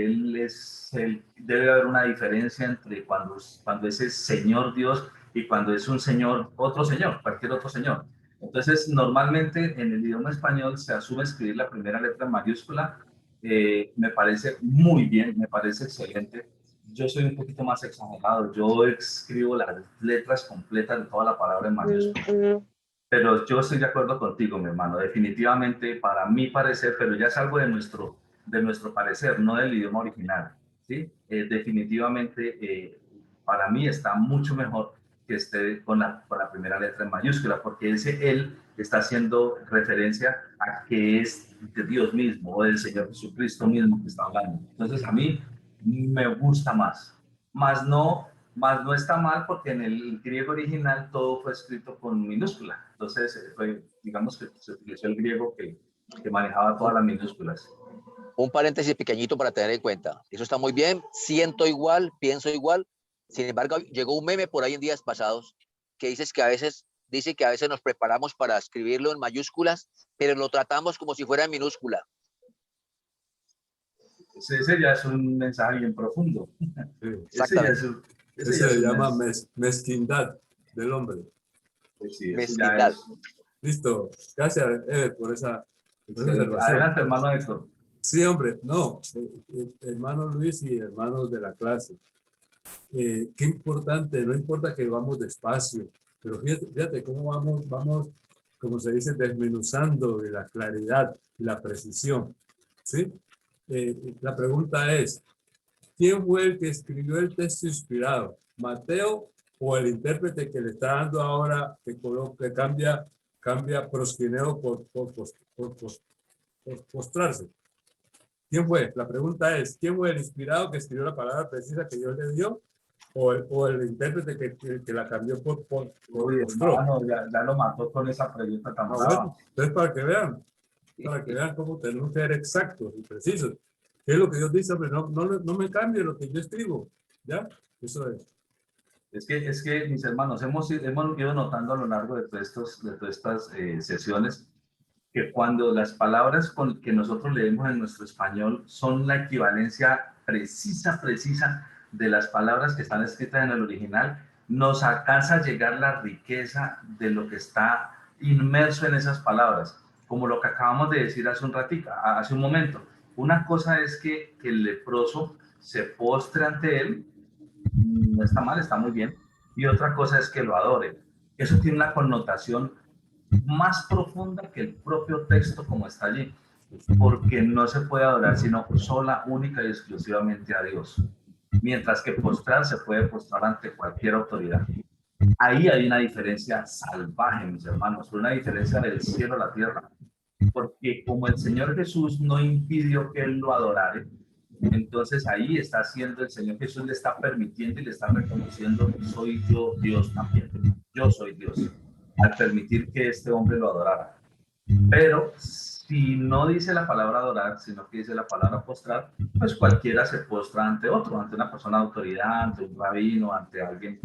debe haber una diferencia entre cuando es el Señor Dios y cuando es un Señor, otro Señor, cualquier otro Señor. Entonces, normalmente en el idioma español se asume escribir la primera letra en mayúscula Me parece muy bien, me parece excelente. Yo soy un poquito más exagerado. Yo escribo las letras completas de toda la palabra en mayúsculas. Pero yo estoy de acuerdo contigo, mi hermano. Definitivamente, para mi parecer, pero ya es algo de nuestro parecer, no del idioma original. ¿Sí? Definitivamente, para mí está mucho mejor que esté con la primera letra en mayúscula, porque ese él está haciendo referencia a que es de Dios mismo o del Señor Jesucristo mismo que está hablando. Entonces, a mí me gusta más. Más no está mal porque en el griego original todo fue escrito con minúscula. Entonces, digamos que se utilizó el griego que manejaba todas las minúsculas. Un paréntesis pequeñito para tener en cuenta. Eso está muy bien, siento igual, pienso igual. Sin embargo, llegó un meme por ahí en días pasados que dice que a veces nos preparamos para escribirlo en mayúsculas, pero lo tratamos como si fuera en minúscula. Ese ya es un mensaje bien profundo. Sí. Exactamente. Ese se llama mezquindad del hombre. Sí, Mezquindad. Listo. Gracias, por esa observación. Adelante, hermano Héctor. Sí, hombre, no, hermano Luis y hermanos de la clase, qué importante, no importa que vamos despacio, pero fíjate cómo vamos, como se dice, desmenuzando de la claridad y la precisión, ¿sí? La pregunta es, ¿quién fue el que escribió el texto inspirado? ¿Mateo o el intérprete que le está dando ahora, que cambia prosquineo por postrarse? ¿Quién fue? La pregunta es, ¿quién fue el inspirado que escribió la palabra precisa que Dios le dio? ¿O el intérprete que la cambió por hermano, ya lo mató con esa pregunta tan brava. Bueno, entonces, para que vean cómo tenemos que ser exactos y precisos. ¿Qué es lo que Dios dice? Hombre, no me cambie lo que yo escribo. ¿Ya? Eso es. Es que mis hermanos, hemos ido notando a lo largo de todas estas sesiones que cuando las palabras que nosotros leemos en nuestro español son la equivalencia precisa de las palabras que están escritas en el original, nos alcanza a llegar la riqueza de lo que está inmerso en esas palabras, como lo que acabamos de decir hace un momento. Una cosa es que el leproso se postre ante él, no está mal, está muy bien, y otra cosa es que lo adore. Eso tiene una connotación más profunda que el propio texto como está allí, porque no se puede adorar sino sola, única y exclusivamente a Dios, mientras que postrar se puede postrar ante cualquier autoridad. Ahí hay una diferencia salvaje, mis hermanos, una diferencia del cielo a la tierra, porque como el Señor Jesús no impidió que él lo adorara, entonces ahí está haciendo el Señor Jesús, le está permitiendo y le está reconociendo, soy yo Dios también, yo soy Dios, al permitir que este hombre lo adorara. Pero si no dice la palabra adorar, sino que dice la palabra postrar, pues cualquiera se postra ante otro, ante una persona de autoridad, ante un rabino, ante alguien,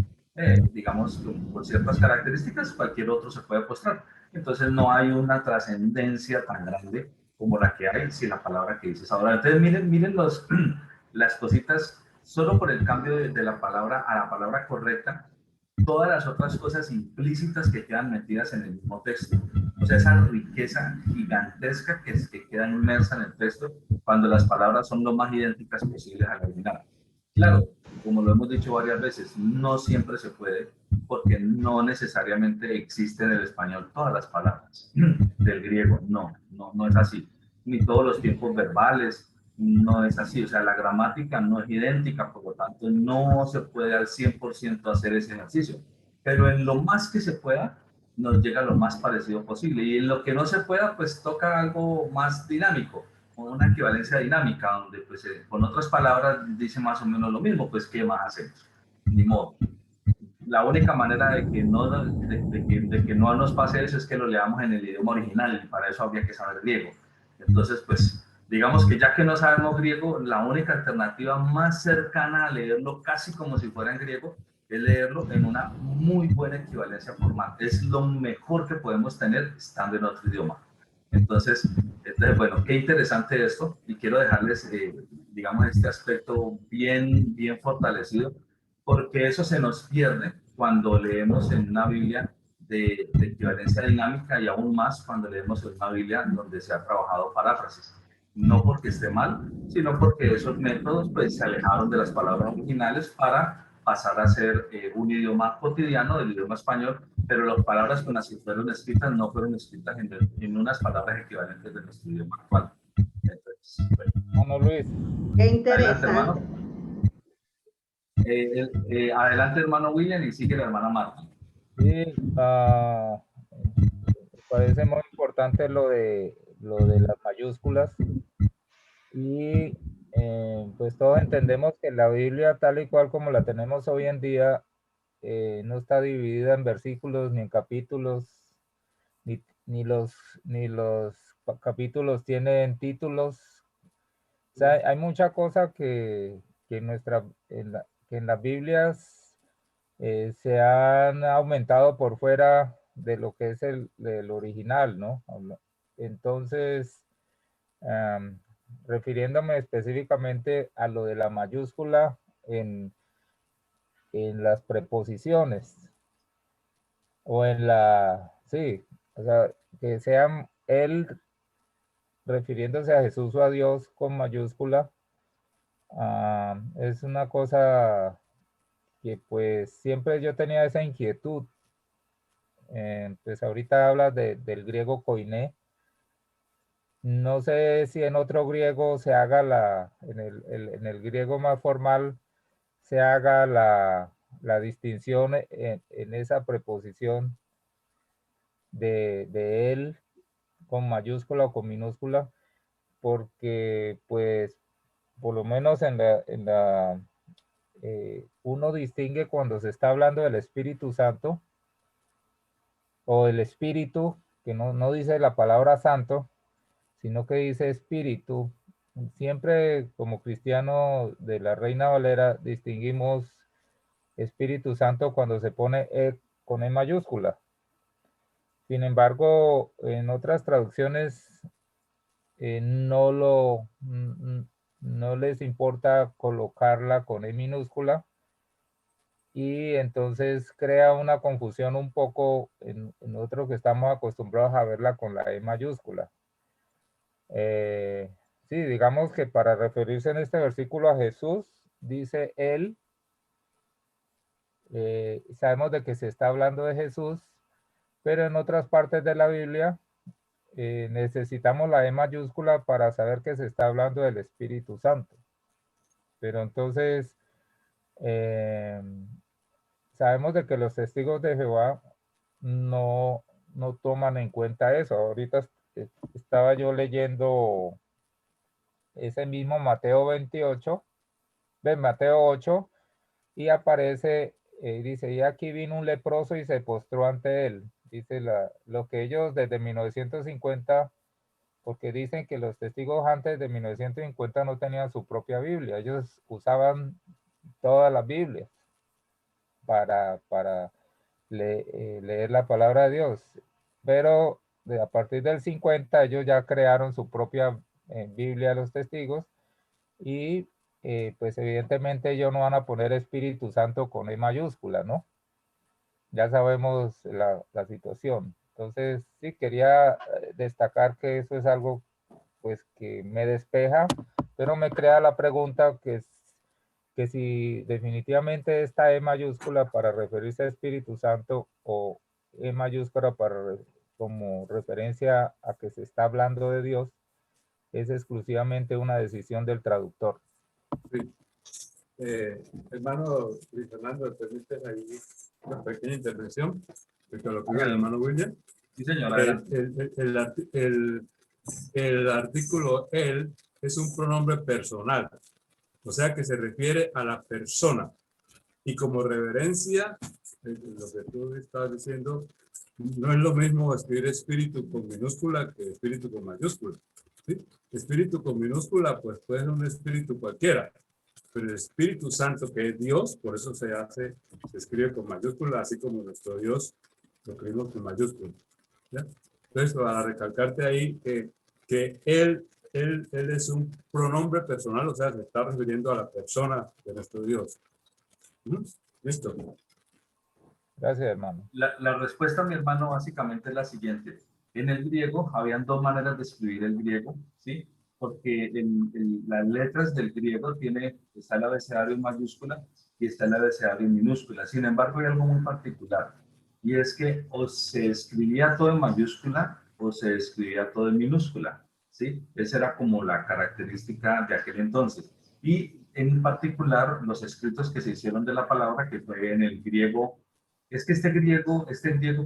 digamos, con ciertas características, cualquier otro se puede postrar. Entonces no hay una trascendencia tan grande como la que hay si la palabra que dices adorar. Entonces miren las cositas, solo por el cambio de la palabra a la palabra correcta, todas las otras cosas implícitas que quedan metidas en el mismo texto. O sea, esa riqueza gigantesca que queda inmersa en el texto cuando las palabras son lo más idénticas posibles al original. Claro, como lo hemos dicho varias veces, no siempre se puede, porque no necesariamente existen en el español todas las palabras del griego. No es así. Ni todos los tiempos verbales, no es así. O sea, la gramática no es idéntica, por lo tanto, no se puede al 100% hacer ese ejercicio. Pero en lo más que se pueda, nos llega lo más parecido posible. Y en lo que no se pueda, pues toca algo más dinámico, una equivalencia dinámica, donde pues con otras palabras dice más o menos lo mismo, pues ¿qué más hacemos? Ni modo. La única manera de que no nos pase eso es que lo leamos en el idioma original, y para eso habría que saber griego. Entonces, pues, digamos que ya que no sabemos griego, la única alternativa más cercana a leerlo casi como si fuera en griego es leerlo en una muy buena equivalencia formal. Es lo mejor que podemos tener estando en otro idioma. Entonces, bueno, qué interesante esto, y quiero dejarles, digamos, este aspecto bien fortalecido, porque eso se nos pierde cuando leemos en una Biblia de equivalencia dinámica, y aún más cuando leemos en una Biblia donde se ha trabajado paráfrasis. no porque esté mal, sino porque esos métodos pues se alejaron de las palabras originales para pasar a ser un idioma cotidiano del idioma español, pero las palabras con las que fueron escritas no fueron escritas en unas palabras equivalentes de nuestro idioma actual. Entonces, Bueno, Luis. Qué adelante, hermano. interesante. Adelante, hermano William, y sigue la hermana Marta. Sí, me parece muy importante lo de las mayúsculas y pues todos entendemos que la Biblia tal y cual como la tenemos hoy en día no está dividida en versículos ni en capítulos, ni los capítulos tienen títulos. O sea, hay mucha cosa que en las Biblias se han aumentado por fuera de lo que es el original, ¿no? Entonces, refiriéndome específicamente a lo de la mayúscula en las preposiciones o sí, o sea, que sean él refiriéndose a Jesús o a Dios con mayúscula, es una cosa que pues siempre yo tenía esa inquietud. Pues ahorita hablas del griego koiné. No sé si en otro griego se haga en el griego más formal se haga la distinción en esa preposición de él con mayúscula o con minúscula, porque pues por lo menos uno distingue cuando se está hablando del Espíritu Santo o el Espíritu, que no dice la palabra santo, sino que dice Espíritu. Siempre como cristiano de la Reina Valera distinguimos Espíritu Santo cuando se pone con E mayúscula. Sin embargo, en otras traducciones no les importa colocarla con E minúscula y entonces crea una confusión un poco en otro que estamos acostumbrados a verla con la E mayúscula. Sí, digamos que para referirse en este versículo a Jesús, dice él, sabemos de que se está hablando de Jesús, pero en otras partes de la Biblia necesitamos la E mayúscula para saber que se está hablando del Espíritu Santo. Pero entonces, sabemos de que los testigos de Jehová no toman en cuenta eso. Ahorita estaba yo leyendo ese mismo Mateo 28, Mateo 8, y aparece, dice, y aquí vino un leproso y se postró ante él. Dice lo que ellos desde 1950, porque dicen que los testigos antes de 1950 no tenían su propia Biblia, ellos usaban todas las Biblias para leer la palabra de Dios, pero a partir del 50 ellos ya crearon su propia Biblia, los testigos, y pues evidentemente ellos no van a poner Espíritu Santo con E mayúscula, ¿no? Ya sabemos la situación. Entonces, sí, quería destacar que eso es algo pues que me despeja, pero me crea la pregunta que si definitivamente esta E mayúscula para referirse a Espíritu Santo o E mayúscula como referencia a que se está hablando de Dios, es exclusivamente una decisión del traductor. Sí. Hermano Luis Fernando, ¿me permites ahí una pequeña intervención respecto a lo que dice el hermano William? Sí, señor. El artículo él es un pronombre personal, o sea que se refiere a la persona. Y como reverencia, lo que tú estabas diciendo, no es lo mismo escribir espíritu con minúscula que espíritu con mayúscula. ¿Sí? Espíritu con minúscula, pues puede ser un espíritu cualquiera, pero el Espíritu Santo, que es Dios, por eso se escribe con mayúscula, así como nuestro Dios lo escribimos con mayúscula. ¿Ya? Entonces, para recalcarte ahí que él es un pronombre personal, o sea, se está refiriendo a la persona de nuestro Dios. ¿Listo? Gracias, hermano. La respuesta, mi hermano, básicamente es la siguiente. En el griego habían dos maneras de escribir el griego, ¿sí? porque las letras del griego está el abecedario en mayúscula y está el abecedario en minúscula. Sin embargo, hay algo muy particular, y es que o se escribía todo en mayúscula o se escribía todo en minúscula, ¿sí? Esa era como la característica de aquel entonces. Y en particular, los escritos que se hicieron de la palabra, que fue en el griego, es que este griego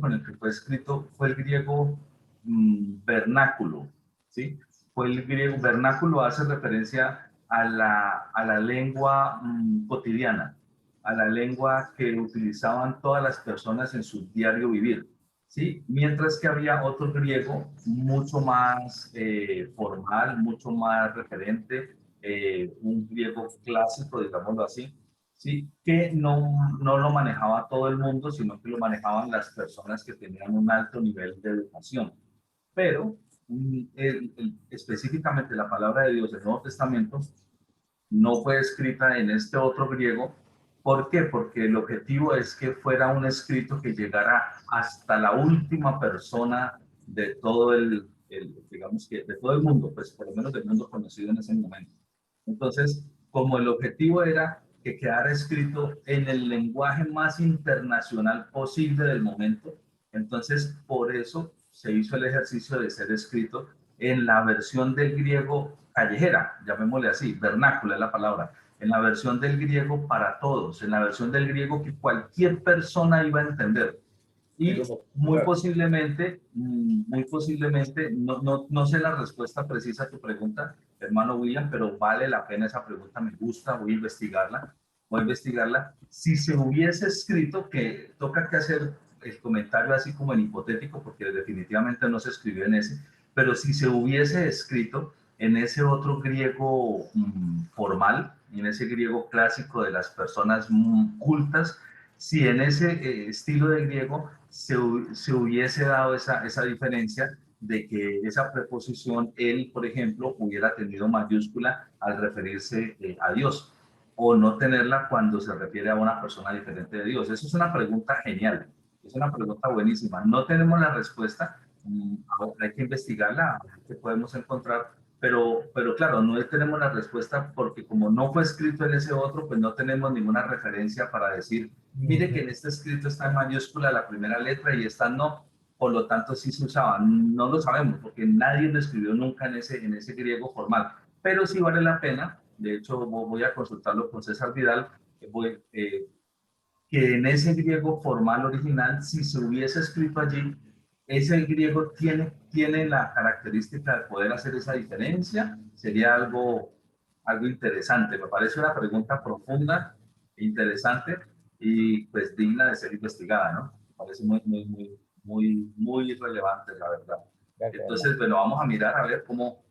con el que fue escrito fue el griego vernáculo, ¿sí? Fue el griego vernáculo, hace referencia a la lengua cotidiana, a la lengua que utilizaban todas las personas en su diario vivir, ¿sí? Mientras que había otro griego mucho más formal, mucho más referente, un griego clásico, digámoslo así, ¿sí? Que no lo manejaba todo el mundo, sino que lo manejaban las personas que tenían un alto nivel de educación. Pero específicamente la palabra de Dios del Nuevo Testamento no fue escrita en este otro griego. ¿Por qué? Porque el objetivo es que fuera un escrito que llegara hasta la última persona de todo digamos que de todo el mundo, pues por lo menos del mundo conocido en ese momento. Entonces, como el objetivo era que quedara escrito en el lenguaje más internacional posible del momento, entonces por eso se hizo el ejercicio de ser escrito en la versión del griego callejera, llamémosle así, vernácula es la palabra, en la versión del griego para todos, en la versión del griego que cualquier persona iba a entender. Y muy posiblemente, no sé la respuesta precisa a tu pregunta, hermano William, pero vale la pena esa pregunta, me gusta, voy a investigarla. Si se hubiese escrito, que toca que hacer el comentario así como en hipotético, porque definitivamente no se escribió en ese, pero si se hubiese escrito en ese otro griego formal, en ese griego clásico de las personas cultas, si en ese estilo de griego se hubiese dado esa diferencia de que esa preposición, él, por ejemplo, hubiera tenido mayúscula al referirse a Dios, o no tenerla cuando se refiere a una persona diferente de Dios. Eso es una pregunta genial, es una pregunta buenísima. No tenemos la respuesta, hay que investigarla, a ver qué podemos encontrar, pero claro, no tenemos la respuesta porque como no fue escrito en ese otro, pues no tenemos ninguna referencia para decir, mire que en este escrito está en mayúscula la primera letra y esta no, por lo tanto sí se usaba. No lo sabemos porque nadie lo escribió nunca en ese griego formal, pero sí vale la pena. De hecho, voy a consultarlo con César Vidal, que en ese griego formal original, si se hubiese escrito allí, ese griego tiene la característica de poder hacer esa diferencia. Sería algo interesante. Me parece una pregunta profunda, interesante y pues digna de ser investigada, ¿no? Me parece muy relevante, la verdad. Entonces, bueno, vamos a mirar a ver cómo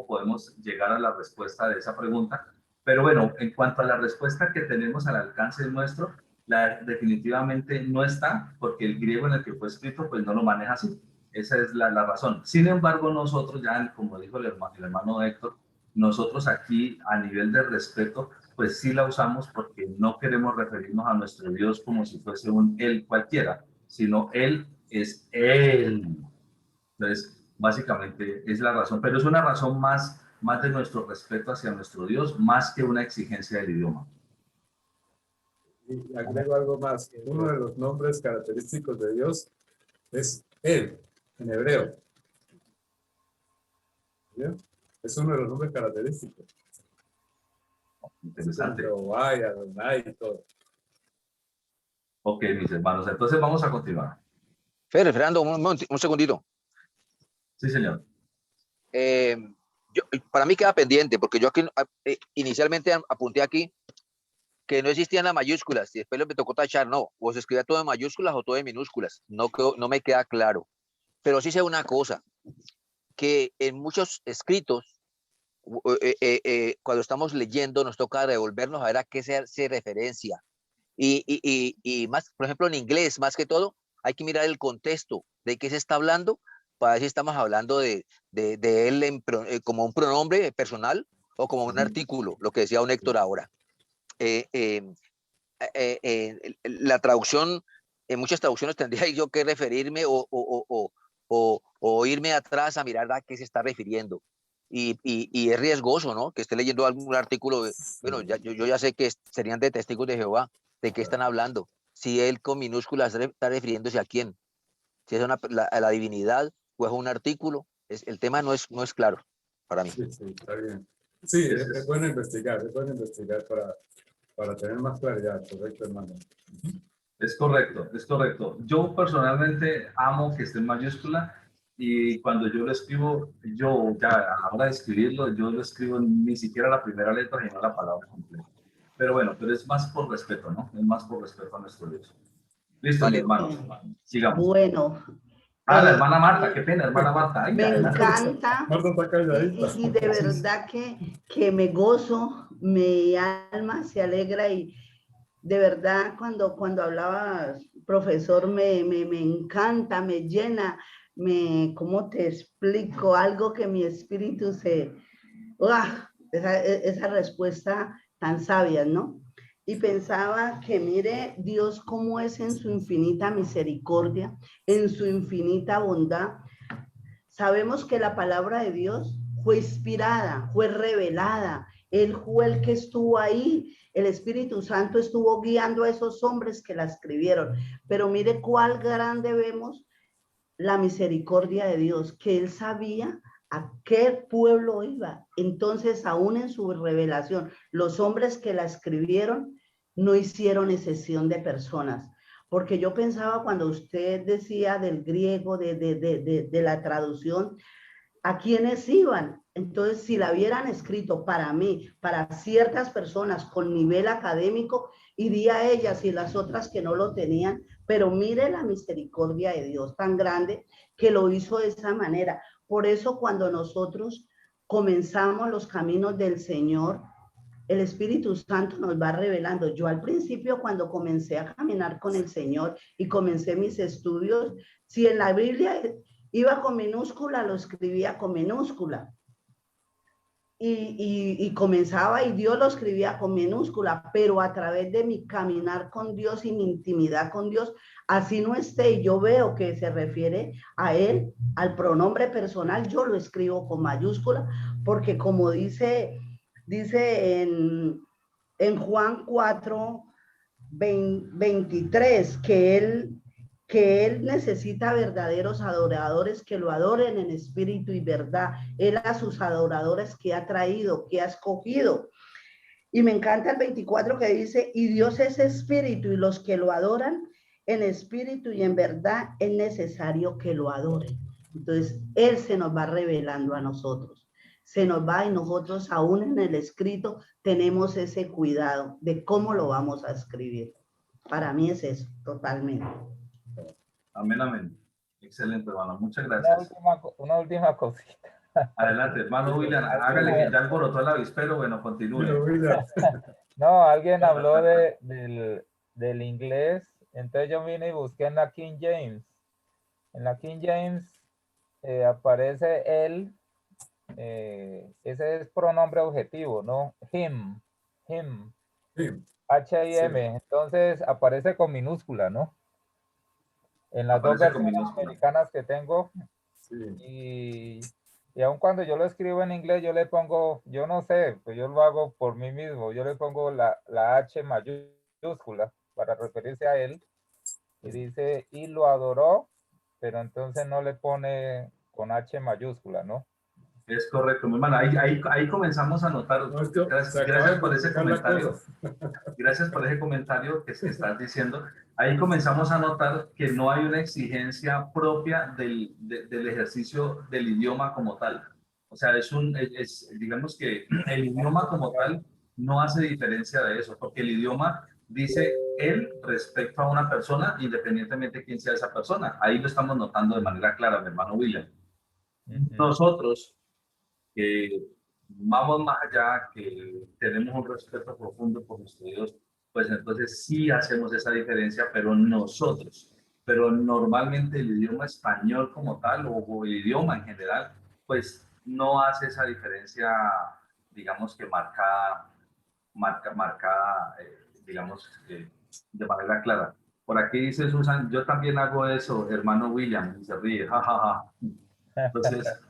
podemos llegar a la respuesta de esa pregunta. Pero bueno, en cuanto a la respuesta que tenemos al alcance nuestro, definitivamente no está, porque el griego en el que fue escrito, pues no lo maneja así. Esa es la razón. Sin embargo, nosotros ya, como dijo el hermano Héctor, nosotros aquí a nivel de respeto, pues sí la usamos porque no queremos referirnos a nuestro Dios como si fuese un él cualquiera, sino él es él. Entonces, básicamente es la razón, pero es una razón más de nuestro respeto hacia nuestro Dios, más que una exigencia del idioma. Y agrego algo más. Uno de los nombres característicos de Dios es Él, en hebreo. ¿Bien? Es uno de los nombres característicos. Interesante. Jehová y Adonai y todo. Ok, mis hermanos, entonces vamos a continuar. Fernando, un segundito. Sí, señor. Para mí queda pendiente, porque yo aquí inicialmente apunté aquí que no existían las mayúsculas y después me tocó tachar, no, o se escribía todo en mayúsculas o todo en minúsculas, no me queda claro. Pero sí sé una cosa, que en muchos escritos, cuando estamos leyendo, nos toca devolvernos a ver a qué se hace referencia. Y más, por ejemplo, en inglés, más que todo, hay que mirar el contexto de qué se está hablando, para ver si estamos hablando de él como un pronombre personal o como un artículo, lo que decía un Héctor ahora. La traducción, en muchas traducciones tendría yo que referirme o irme atrás a mirar a qué se está refiriendo. y es riesgoso, ¿no? Que esté leyendo algún artículo, bueno, yo ya sé que serían de testigos de Jehová, ¿de qué están hablando? Si él con minúsculas está refiriéndose a quién, si es a la divinidad o es un artículo, el tema no es claro para mí. Sí, está bien. Sí, es bueno investigar para tener más claridad, correcto, hermano. Es correcto, es correcto. Yo personalmente amo que esté en mayúscula y cuando yo lo escribo, yo ya a la hora de escribirlo, yo lo escribo ni siquiera la primera letra, sino la palabra completa. Pero bueno, pero es más por respeto, ¿no? Es más por respeto a nuestro Dios. Listo, Vale. mi hermano. Sigamos. Bueno, La hermana Marta, qué pena, hermana Marta. Ay, me adelante. encanta Marta está calladita. y de verdad que me gozo, mi alma se alegra y de verdad cuando hablabas, profesor, me encanta, me llena, ¿cómo te explico? Algo que mi espíritu esa respuesta tan sabia, ¿no? Y pensaba que mire Dios cómo es en su infinita misericordia, en su infinita bondad. Sabemos que la palabra de Dios fue inspirada, fue revelada. Él fue el que estuvo ahí. El Espíritu Santo estuvo guiando a esos hombres que la escribieron. Pero mire cuál grande vemos la misericordia de Dios, que Él sabía a qué pueblo iba. Entonces, aún en su revelación, los hombres que la escribieron no hicieron excepción de personas. Porque yo pensaba cuando usted decía del griego, de la traducción, ¿a quiénes iban? Entonces, si la hubieran escrito para mí, para ciertas personas con nivel académico, iría a ellas y las otras que no lo tenían, pero mire la misericordia de Dios tan grande que lo hizo de esa manera. Por eso cuando nosotros comenzamos los caminos del Señor, el Espíritu Santo nos va revelando. Yo al principio cuando comencé a caminar con el Señor y comencé mis estudios, si en la Biblia iba con minúscula, lo escribía con minúscula. Y comenzaba y Dios lo escribía con minúscula, pero a través de mi caminar con Dios y mi intimidad con Dios, así no esté, y yo veo que se refiere a Él, al pronombre personal, yo lo escribo con mayúscula, porque como dice en Juan 4, 23, que Él necesita verdaderos adoradores que lo adoren en espíritu y verdad. Él a sus adoradores que ha traído, que ha escogido. Y me encanta el 24 que dice, y Dios es espíritu y los que lo adoran en espíritu y en verdad es necesario que lo adoren. Entonces, Él se nos va revelando a nosotros. Se nos va y nosotros aún en el escrito tenemos ese cuidado de cómo lo vamos a escribir. Para mí es eso, totalmente. Amén, amén. Excelente, hermano. Muchas gracias. Una última cosita. Adelante, hermano William. Hágale que ya alborotó el avispero. Bueno, continúe. No, alguien habló del inglés. Entonces yo vine y busqué en la King James. En la King James aparece él. Ese es pronombre objetivo, ¿no? Him. H-I-M. Entonces aparece con minúscula, ¿no? En las dos versiones americanas que tengo. Sí. Y aun cuando yo lo escribo en inglés, yo le pongo, yo no sé, pues yo lo hago por mí mismo, yo le pongo la H mayúscula para referirse a él. Y dice, y lo adoró, pero entonces no le pone con H mayúscula, ¿no? Es correcto, mi hermano. Ahí comenzamos a notar. Gracias por ese comentario. Gracias por ese comentario que estás diciendo. Ahí comenzamos a notar que no hay una exigencia propia del ejercicio del idioma como tal. O sea, digamos que el idioma como tal no hace diferencia de eso, porque el idioma dice él respecto a una persona, independientemente de quién sea esa persona. Ahí lo estamos notando de manera clara, mi hermano William. Nosotros, que vamos más allá, que tenemos un respeto profundo por nuestro Dios, pues entonces sí hacemos esa diferencia, pero nosotros. Pero normalmente el idioma español como tal, o el idioma en general, pues no hace esa diferencia, digamos que marcada, digamos, de manera clara. Por aquí dice Susan, yo también hago eso, hermano William, y se ríe, jajaja. Entonces,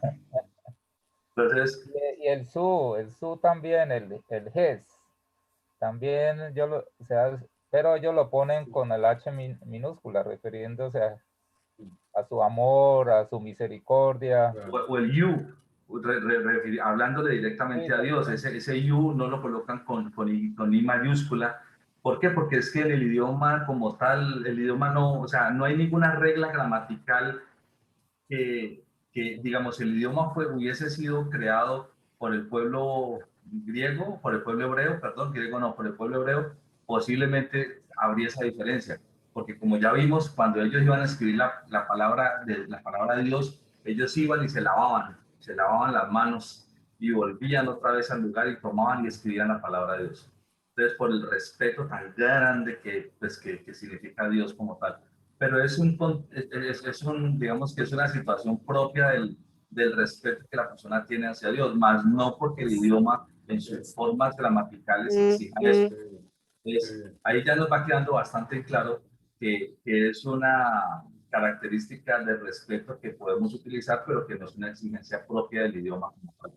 Entonces, Y el su también, el hes, también o sea, pero ellos lo ponen con el H minúscula, refiriéndose a su amor, a su misericordia. o el you, hablándole directamente Sí, a Dios, también. ese you no lo colocan con I mayúscula. ¿Por qué? Porque es que en el idioma como tal, el idioma no, o sea, no hay ninguna regla gramatical que digamos, el idioma hubiese sido creado por el pueblo griego, por el pueblo hebreo, perdón, griego no, por el pueblo hebreo, posiblemente habría esa diferencia. Porque como ya vimos, cuando ellos iban a escribir la palabra de Dios, ellos iban y se lavaban las manos y volvían otra vez al lugar y tomaban y escribían la palabra de Dios. Entonces, por el respeto tan grande pues, que significa Dios como tal, pero digamos que es una situación propia del respeto que la persona tiene hacia Dios, más no porque el idioma en sus formas gramaticales exija eso. Ahí ya nos va quedando bastante claro que es una característica de respeto que podemos utilizar, pero que no es una exigencia propia del idioma como tal.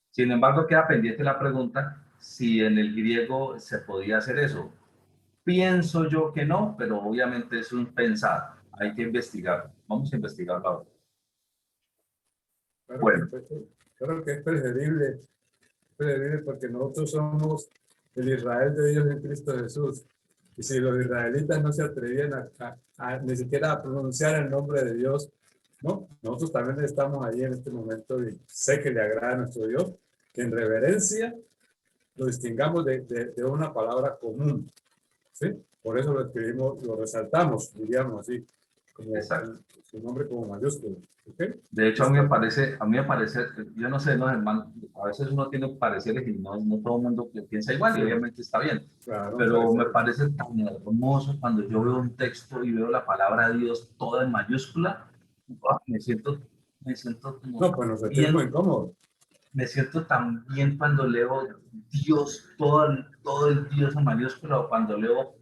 Sin embargo, queda pendiente la pregunta si en el griego se podía hacer eso. Pienso yo que no, pero obviamente es un pensar. Hay que investigar. Vamos a investigarlo ahora. Bueno, Claro que es preferible porque nosotros somos el Israel de Dios en Cristo Jesús. Y si los israelitas no se atrevían ni siquiera a pronunciar el nombre de Dios, ¿no? Nosotros también estamos ahí en este momento y sé que le agrada a nuestro Dios, que en reverencia lo distingamos de una palabra común, ¿sí? Por eso lo escribimos, lo resaltamos, diríamos así, como su nombre como mayúsculo, ¿ok? De hecho, a mí me parece, yo no sé, no, hermano, a veces uno tiene pareceres y no todo el mundo piensa igual y obviamente está bien. Claro, Pero me parece tan hermoso cuando yo veo un texto y veo la palabra Dios toda en mayúscula. Me siento como no, pues nos sentimos incómodos. Me siento tan bien cuando leo Dios, todo el Dios en mayúscula, o cuando leo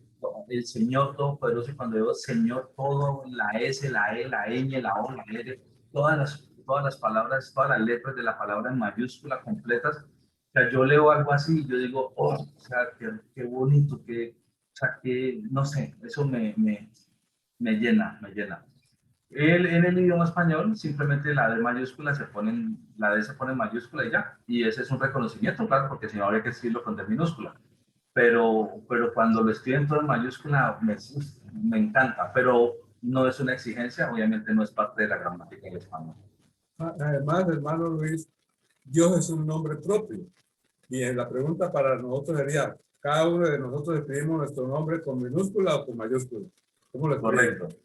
el Señor Todopoderoso, cuando leo Señor todo, la S, la E, la ñ, la O, la R, todas las palabras, todas las letras de la palabra en mayúscula completas. O sea, yo leo algo así y yo digo, oh, o sea, qué bonito, o sea, que, no sé, eso me llena, me llena. En el idioma español, simplemente la D se pone en mayúscula y ya. Y ese es un reconocimiento, claro, porque si no habría que escribirlo con D minúscula. Pero cuando lo escriben todo en mayúscula, me encanta. Pero no es una exigencia, obviamente no es parte de la gramática del español. Además, hermano Luis, Dios es un nombre propio. Y la pregunta para nosotros sería, ¿cada uno de nosotros escribimos nuestro nombre con minúscula o con mayúscula? ¿Cómo lo escribimos? Correcto.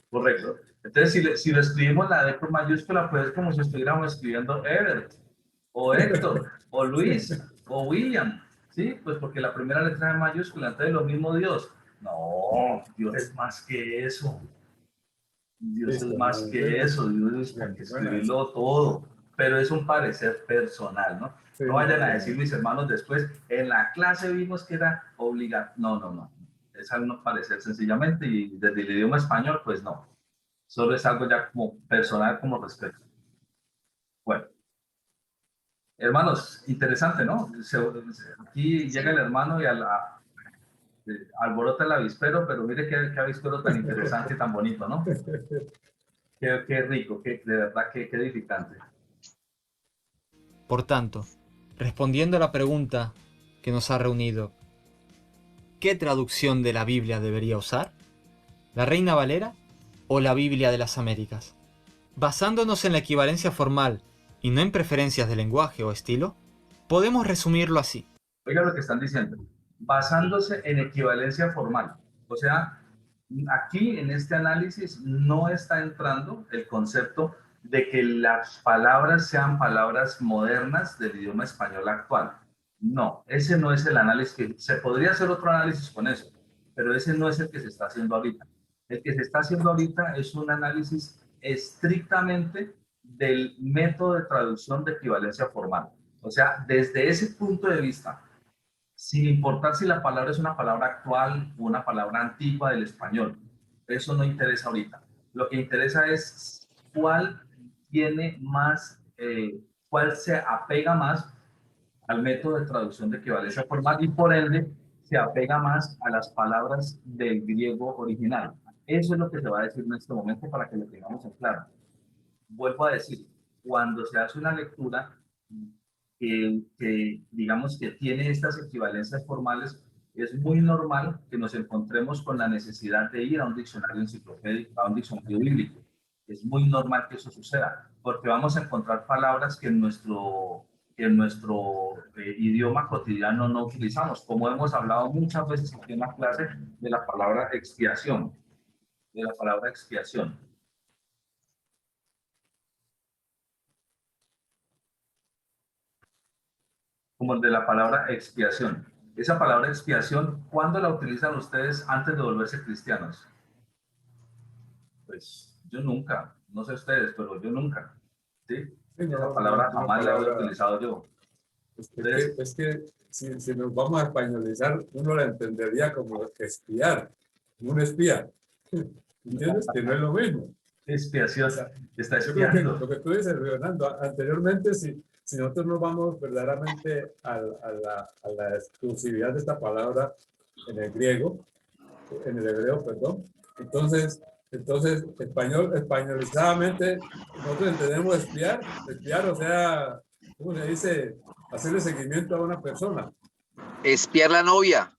Correcto. Entonces, si lo escribimos la D con mayúscula, pues es como si estuviéramos escribiendo Everett, o Héctor, o Luis, o William, ¿sí? Pues porque la primera letra es mayúscula, entonces lo mismo Dios. No, Dios es más que eso. Dios es más que eso, Dios es que escribirlo todo, pero es un parecer personal, ¿no? No vayan a decir mis hermanos después, en la clase vimos que era obligado. No. Es algo parecer sencillamente y desde el idioma español, pues no. Solo es algo ya como personal, como respeto. Bueno. Hermanos, interesante, ¿no? Aquí llega el hermano y alborota el avispero, pero mire qué avispero tan interesante y tan bonito, ¿no? Qué rico, de verdad, qué edificante. Por tanto, respondiendo a la pregunta que nos ha reunido, ¿qué traducción de la Biblia debería usar? ¿La Reina Valera o la Biblia de las Américas? Basándonos en la equivalencia formal y no en preferencias de lenguaje o estilo, podemos resumirlo así. Oiga lo que están diciendo, basándose en equivalencia formal. O sea, aquí en este análisis no está entrando el concepto de que las palabras sean palabras modernas del idioma español actual. No, ese no es el análisis. Se podría hacer otro análisis con eso, pero ese no es el que se está haciendo ahorita. El que se está haciendo ahorita es un análisis estrictamente del método de traducción de equivalencia formal. O sea, desde ese punto de vista, sin importar si la palabra es una palabra actual o una palabra antigua del español, eso no interesa ahorita. Lo que interesa es cuál tiene más cuál se apega más al método de traducción de equivalencia formal y por ende se apega más a las palabras del griego original. Eso es lo que se va a decir en este momento para que lo tengamos en claro. Vuelvo a decir, cuando se hace una lectura que digamos que tiene estas equivalencias formales, es muy normal que nos encontremos con la necesidad de ir a un diccionario enciclopédico, a un diccionario bíblico. Es muy normal que eso suceda, porque vamos a encontrar palabras que en nuestro idioma cotidiano no utilizamos, como hemos hablado muchas veces aquí en la clase de la palabra expiación, de la palabra expiación. Como de la palabra expiación. Esa palabra expiación, ¿cuándo la utilizan ustedes antes de volverse cristianos? Pues yo nunca, no sé ustedes, pero yo nunca. ¿Sí? Sí, no, Esa palabra una jamás la he palabra- utilizado yo. Es que si nos vamos a españolizar, uno la entendería como espiar, como un espía. ¿Entiendes? Que no es lo mismo. Expiación, O sea, está yo creo que expiando. lo que tú dices, Fernando, anteriormente, si nosotros nos vamos verdaderamente a la exclusividad de esta palabra en el griego, en el hebreo, perdón, entonces españolizadamente, nosotros entendemos espiar, o sea, ¿cómo se dice? Hacerle seguimiento a una persona. Espiar la novia.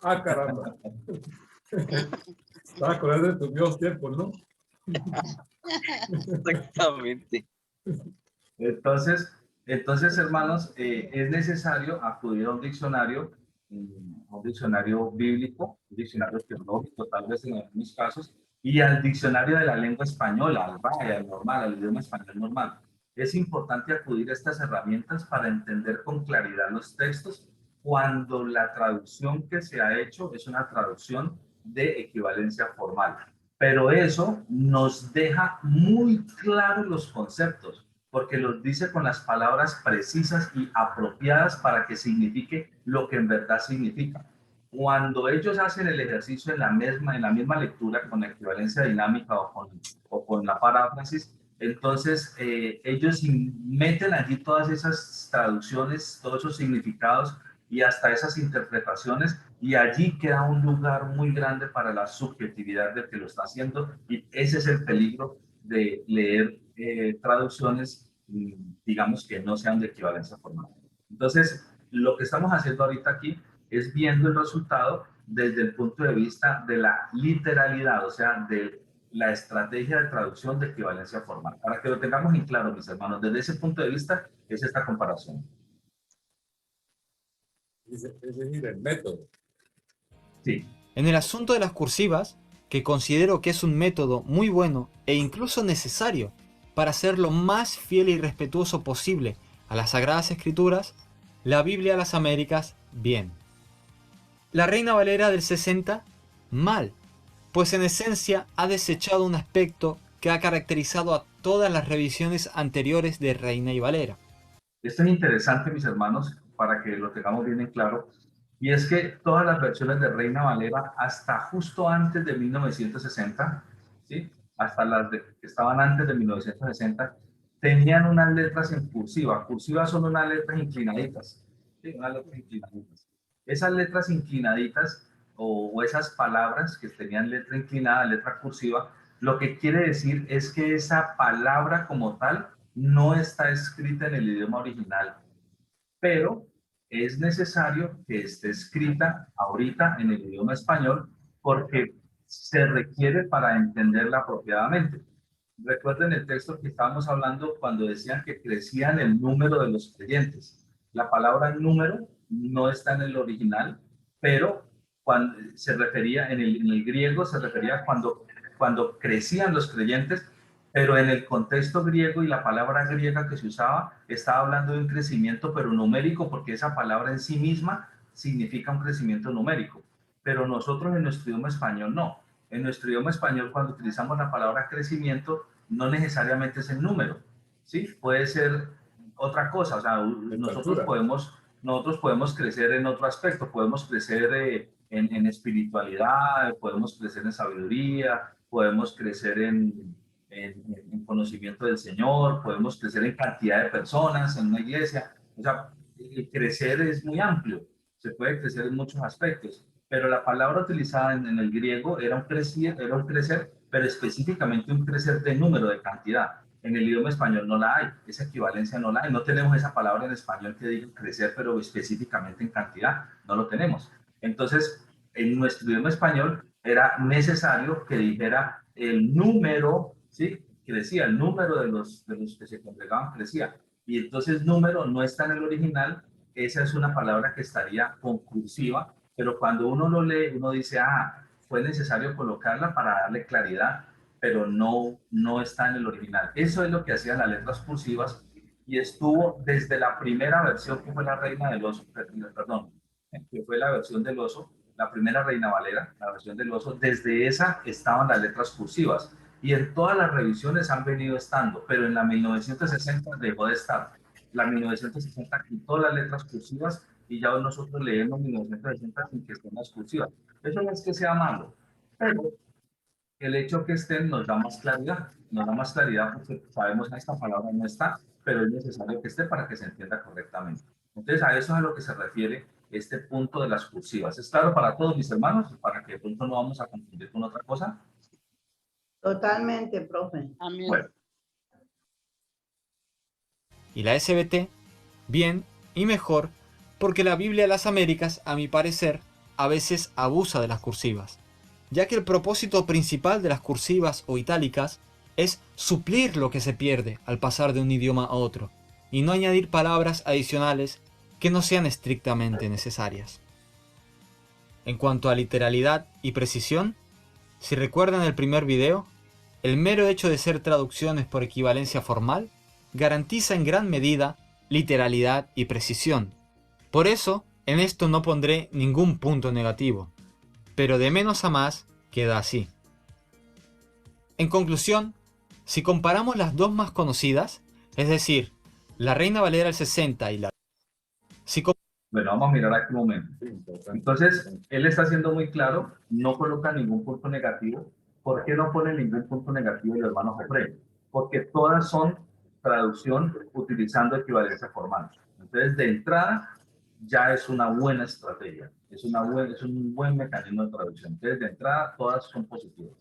Caramba. Estaba acordando de tus viejos tiempos, ¿no? Exactamente. Entonces, hermanos, es necesario acudir a un diccionario bíblico, un diccionario teológico, tal vez en algunos casos, y al diccionario de la lengua española, al BAE, al normal, al idioma español normal. Es importante acudir a estas herramientas para entender con claridad los textos cuando la traducción que se ha hecho es una traducción de equivalencia formal. Pero eso nos deja muy claros los conceptos, porque los dice con las palabras precisas y apropiadas para que signifique lo que en verdad significa. Cuando ellos hacen el ejercicio en la misma lectura con la equivalencia dinámica o con la paráfrasis, entonces ellos meten allí todas esas traducciones, todos esos significados y hasta esas interpretaciones, y allí queda un lugar muy grande para la subjetividad del que lo está haciendo, y ese es el peligro de leer traducciones, digamos, que no sean de equivalencia formal. Entonces, lo que estamos haciendo ahorita aquí es viendo el resultado desde el punto de vista de la literalidad, o sea, de la estrategia de traducción de equivalencia formal. Para que lo tengamos en claro, mis hermanos, desde ese punto de vista es esta comparación. Es decir, el método. Sí. En el asunto de las cursivas, que considero que es un método muy bueno e incluso necesario para ser lo más fiel y respetuoso posible a las Sagradas Escrituras, la Biblia de las Américas, bien. La Reina Valera del 60, mal, pues en esencia ha desechado un aspecto que ha caracterizado a todas las revisiones anteriores de Reina y Valera. Esto es interesante, mis hermanos, para que lo tengamos bien en claro, y es que todas las versiones de Reina Valera, hasta justo antes de 1960, ¿sí? Hasta las que estaban antes de 1960, tenían unas letras en cursiva. Cursivas son unas letras inclinaditas, ¿sí? Unas letras inclinaditas. Esas letras inclinaditas o esas palabras que tenían letra inclinada, letra cursiva, lo que quiere decir es que esa palabra como tal no está escrita en el idioma original, pero es necesario que esté escrita ahorita en el idioma español porque se requiere para entenderla apropiadamente. Recuerden el texto que estábamos hablando cuando decían que crecían el número de los creyentes. La palabra número no está en el original, pero cuando se refería en el griego, se refería cuando crecían los creyentes, pero en el contexto griego y la palabra griega que se usaba, estaba hablando de un crecimiento, pero numérico, porque esa palabra en sí misma significa un crecimiento numérico. Pero nosotros en nuestro idioma español no. En nuestro idioma español, cuando utilizamos la palabra crecimiento, no necesariamente es el número, ¿sí? Puede ser otra cosa. O sea, nosotros podemos crecer en otro aspecto, podemos crecer en espiritualidad, podemos crecer en sabiduría, podemos crecer en conocimiento del Señor, podemos crecer en cantidad de personas en una iglesia. O sea, el crecer es muy amplio, se puede crecer en muchos aspectos, pero la palabra utilizada en el griego era un crecer, pero específicamente un crecer de número, de cantidad. En el idioma español no la hay, esa equivalencia no la hay, no tenemos esa palabra en español que diga crecer, pero específicamente en cantidad, no lo tenemos. Entonces, en nuestro idioma español era necesario que dijera el número, ¿sí? Crecía, el número de los que se congregaban crecía. Y entonces número no está en el original, esa es una palabra que estaría conclusiva, pero cuando uno lo lee, uno dice, ah, fue necesario colocarla para darle claridad, pero no está en el original. Eso es lo que hacían las letras cursivas y estuvo desde la primera versión que fue la Reina del Oso, perdón, que fue la versión del oso, la primera Reina Valera, la versión del oso, desde esa estaban las letras cursivas y en todas las revisiones han venido estando, pero en la 1960 dejó de estar. La 1960 quitó las letras cursivas y ya nosotros leemos 1960 sin que estén las cursivas. Eso no es que sea malo, pero el hecho que estén nos da más claridad porque sabemos que esta palabra no está, pero es necesario que esté para que se entienda correctamente. Entonces a eso es a lo que se refiere este punto de las cursivas. ¿Es claro para todos mis hermanos? Para que de pronto no vamos a confundir con otra cosa. Totalmente, profe. Amén. Bueno. Y la SBT, bien y mejor, porque la Biblia de las Américas, a mi parecer, a veces abusa de las cursivas, ya que el propósito principal de las cursivas o itálicas es suplir lo que se pierde al pasar de un idioma a otro, y no añadir palabras adicionales que no sean estrictamente necesarias. En cuanto a literalidad y precisión, si recuerdan el primer video, el mero hecho de ser traducciones por equivalencia formal garantiza en gran medida literalidad y precisión. Por eso, en esto no pondré ningún punto negativo, pero de menos a más queda así. En conclusión, si comparamos las dos más conocidas, es decir, la Reina Valera del 60 y la... Bueno, vamos a mirar aquí un momento. Entonces, él está siendo muy claro, no coloca ningún punto negativo. ¿Por qué no pone ningún punto negativo el hermano Jofre? Porque todas son traducción utilizando equivalencia formal. Entonces, de entrada, ya es una buena estrategia, es un buen mecanismo de traducción. Entonces, de entrada, todas son positivas.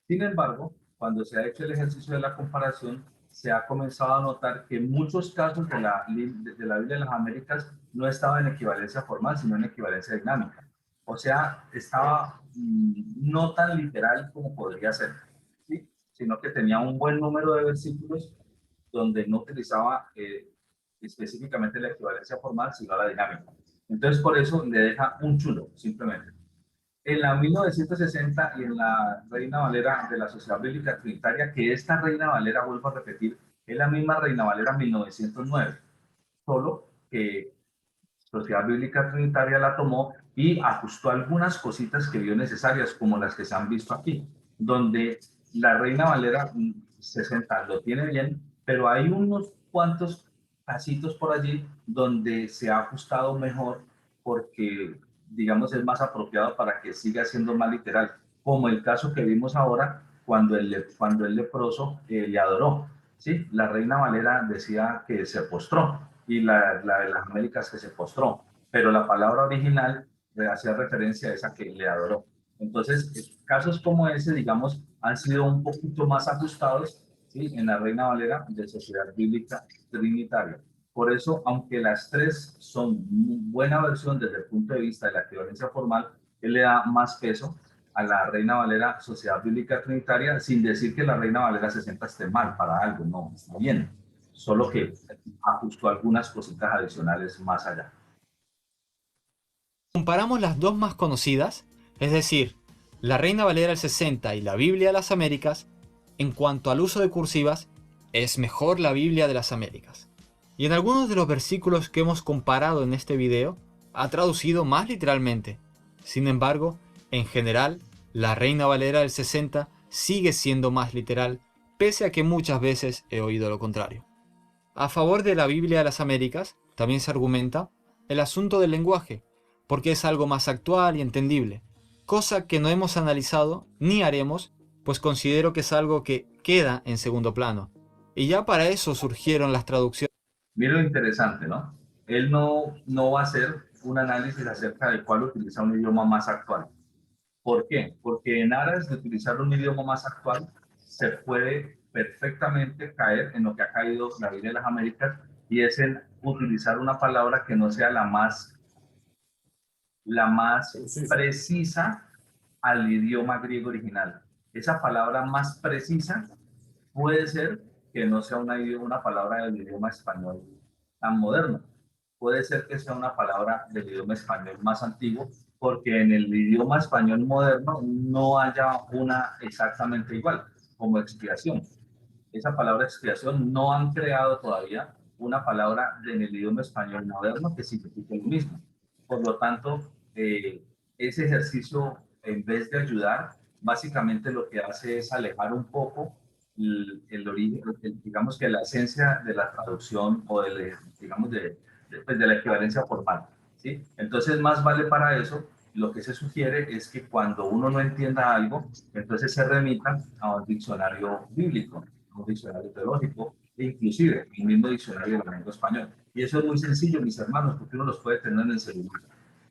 Sin embargo, cuando se ha hecho el ejercicio de la comparación, se ha comenzado a notar que en muchos casos de la Biblia de las Américas no estaba en equivalencia formal, sino en equivalencia dinámica. O sea, estaba no tan literal como podría ser, ¿sí? Sino que tenía un buen número de versículos donde no utilizaba específicamente la equivalencia formal, sino la dinámica. Entonces, por eso le deja un chulo, simplemente. En la 1960 y en la Reina Valera de la Sociedad Bíblica Trinitaria, que esta Reina Valera, vuelvo a repetir, es la misma Reina Valera 1909, solo que Sociedad Bíblica Trinitaria la tomó y ajustó algunas cositas que vio necesarias, como las que se han visto aquí, donde la Reina Valera 60 lo tiene bien, pero hay unos cuantos pasitos por allí donde se ha ajustado mejor porque, digamos, es más apropiado para que siga siendo más literal, como el caso que vimos ahora cuando el leproso le adoró, ¿sí? La Reina Valera decía que se postró y la de las Américas que se postró, pero la palabra original hacía referencia a esa que le adoró. Entonces, casos como ese, digamos, han sido un poquito más ajustados, ¿sí? En la Reina Valera de Sociedad Bíblica Trinitaria. Por eso, aunque las tres son buena versión desde el punto de vista de la equivalencia formal, él le da más peso a la Reina Valera Sociedad Bíblica Trinitaria, sin decir que la Reina Valera 60 esté mal para algo, no, está bien, solo que ajustó algunas cositas adicionales más allá. Comparamos las dos más conocidas, es decir, la Reina Valera del 60 y la Biblia de las Américas, en cuanto al uso de cursivas, es mejor la Biblia de las Américas. Y en algunos de los versículos que hemos comparado en este video, ha traducido más literalmente. Sin embargo, en general, la Reina Valera del 60 sigue siendo más literal, pese a que muchas veces he oído lo contrario. A favor de la Biblia de las Américas, también se argumenta el asunto del lenguaje, porque es algo más actual y entendible, cosa que no hemos analizado ni haremos pues considero que es algo que queda en segundo plano. Y ya para eso surgieron las traducciones. Mira lo interesante, ¿no? Él no va a hacer un análisis acerca de cuál utiliza un idioma más actual. ¿Por qué? Porque en aras de utilizar un idioma más actual, se puede perfectamente caer en lo que ha caído la Biblia de las Américas, y es en utilizar una palabra que no sea la más precisa al idioma griego original. Esa palabra más precisa puede ser que no sea una palabra del idioma español tan moderno. Puede ser que sea una palabra del idioma español más antiguo, porque en el idioma español moderno no haya una exactamente igual, como expiación. Esa palabra expiación no han creado todavía una palabra en el idioma español moderno que signifique lo mismo. Por lo tanto, ese ejercicio, en vez de ayudar, básicamente lo que hace es alejar un poco el origen, digamos que la esencia de la traducción o digamos pues de la equivalencia formal, ¿sí? Entonces, más vale para eso, lo que se sugiere es que cuando uno no entienda algo, entonces se remita a un diccionario bíblico, un diccionario teológico, e inclusive un mismo diccionario de la lengua española. Y eso es muy sencillo, mis hermanos, porque uno los puede tener en el celular.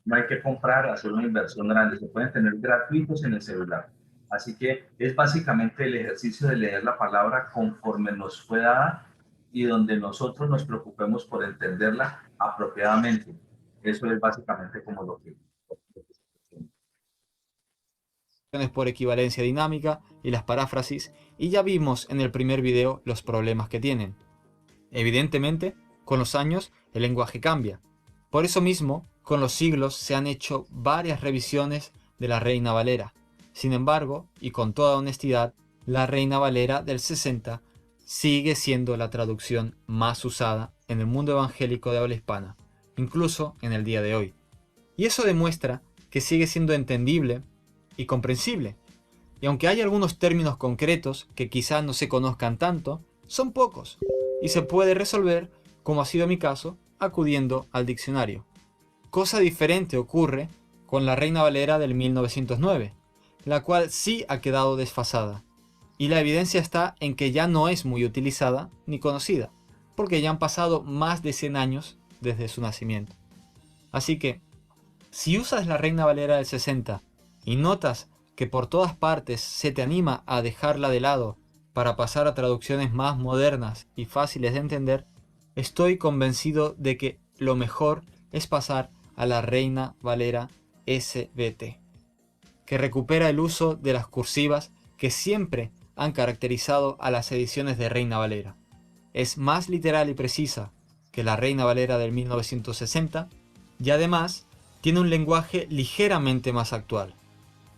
No hay que comprar, hacer una inversión grande, se pueden tener gratuitos en el celular. Así que es básicamente el ejercicio de leer la palabra conforme nos fue dada y donde nosotros nos preocupemos por entenderla apropiadamente. Eso es básicamente como lo que... por equivalencia dinámica y las paráfrasis, y ya vimos en el primer video los problemas que tienen. Evidentemente, con los años el lenguaje cambia. Por eso mismo, con los siglos se han hecho varias revisiones de la Reina Valera. Sin embargo, y con toda honestidad, la Reina Valera del 60 sigue siendo la traducción más usada en el mundo evangélico de habla hispana, incluso en el día de hoy. Y eso demuestra que sigue siendo entendible y comprensible. Y aunque hay algunos términos concretos que quizás no se conozcan tanto, son pocos y se puede resolver, como ha sido mi caso, acudiendo al diccionario. Cosa diferente ocurre con la Reina Valera del 1909, la cual sí ha quedado desfasada. Y la evidencia está en que ya no es muy utilizada ni conocida, porque ya han pasado más de 100 años desde su nacimiento. Así que, si usas la Reina Valera del 60 y notas que por todas partes se te anima a dejarla de lado para pasar a traducciones más modernas y fáciles de entender, estoy convencido de que lo mejor es pasar a la Reina Valera SBT, que recupera el uso de las cursivas que siempre han caracterizado a las ediciones de Reina Valera. Es más literal y precisa que la Reina Valera del 1960 y además tiene un lenguaje ligeramente más actual.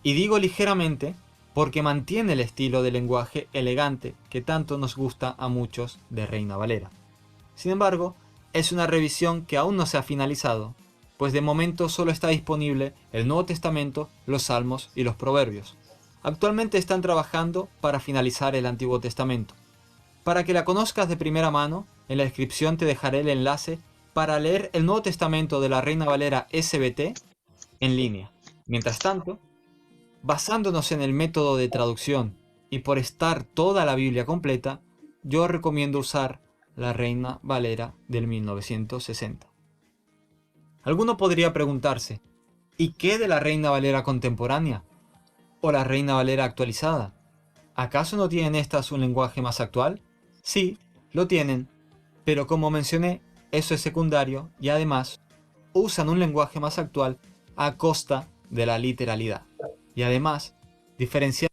Y digo ligeramente porque mantiene el estilo de lenguaje elegante que tanto nos gusta a muchos de Reina Valera. Sin embargo, es una revisión que aún no se ha finalizado, pues de momento solo está disponible el Nuevo Testamento, los Salmos y los Proverbios. Actualmente están trabajando para finalizar el Antiguo Testamento. Para que la conozcas de primera mano, en la descripción te dejaré el enlace para leer el Nuevo Testamento de la Reina Valera SBT en línea. Mientras tanto, basándonos en el método de traducción y por estar toda la Biblia completa, yo recomiendo usar la Reina Valera del 1960. Alguno podría preguntarse, ¿y qué de la Reina Valera contemporánea? ¿O la Reina Valera actualizada? ¿Acaso no tienen estas un lenguaje más actual? Sí, lo tienen, pero como mencioné, eso es secundario y además usan un lenguaje más actual a costa de la literalidad. Y además, diferenciar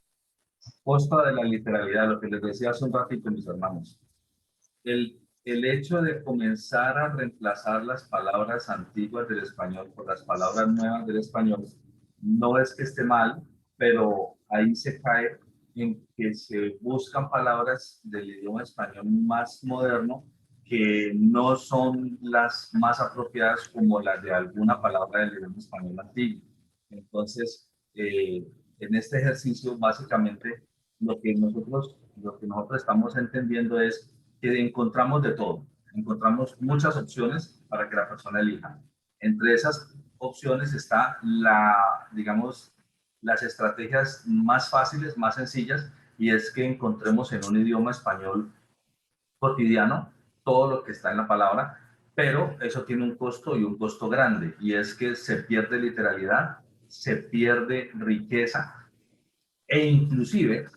Costa de la literalidad, lo que les decía hace un ratito, mis hermanos. El hecho de comenzar a reemplazar las palabras antiguas del español por las palabras nuevas del español no es que esté mal, pero ahí se cae en que se buscan palabras del idioma español más moderno que no son las más apropiadas como las de alguna palabra del idioma español antiguo. Entonces, en este ejercicio, básicamente, lo que nosotros estamos entendiendo es que encontramos de todo. Encontramos muchas opciones para que la persona elija. Entre esas opciones está digamos, las estrategias más fáciles, más sencillas, y es que encontremos en un idioma español cotidiano todo lo que está en la palabra, pero eso tiene un costo y un costo grande, y es que se pierde literalidad, se pierde riqueza, e inclusive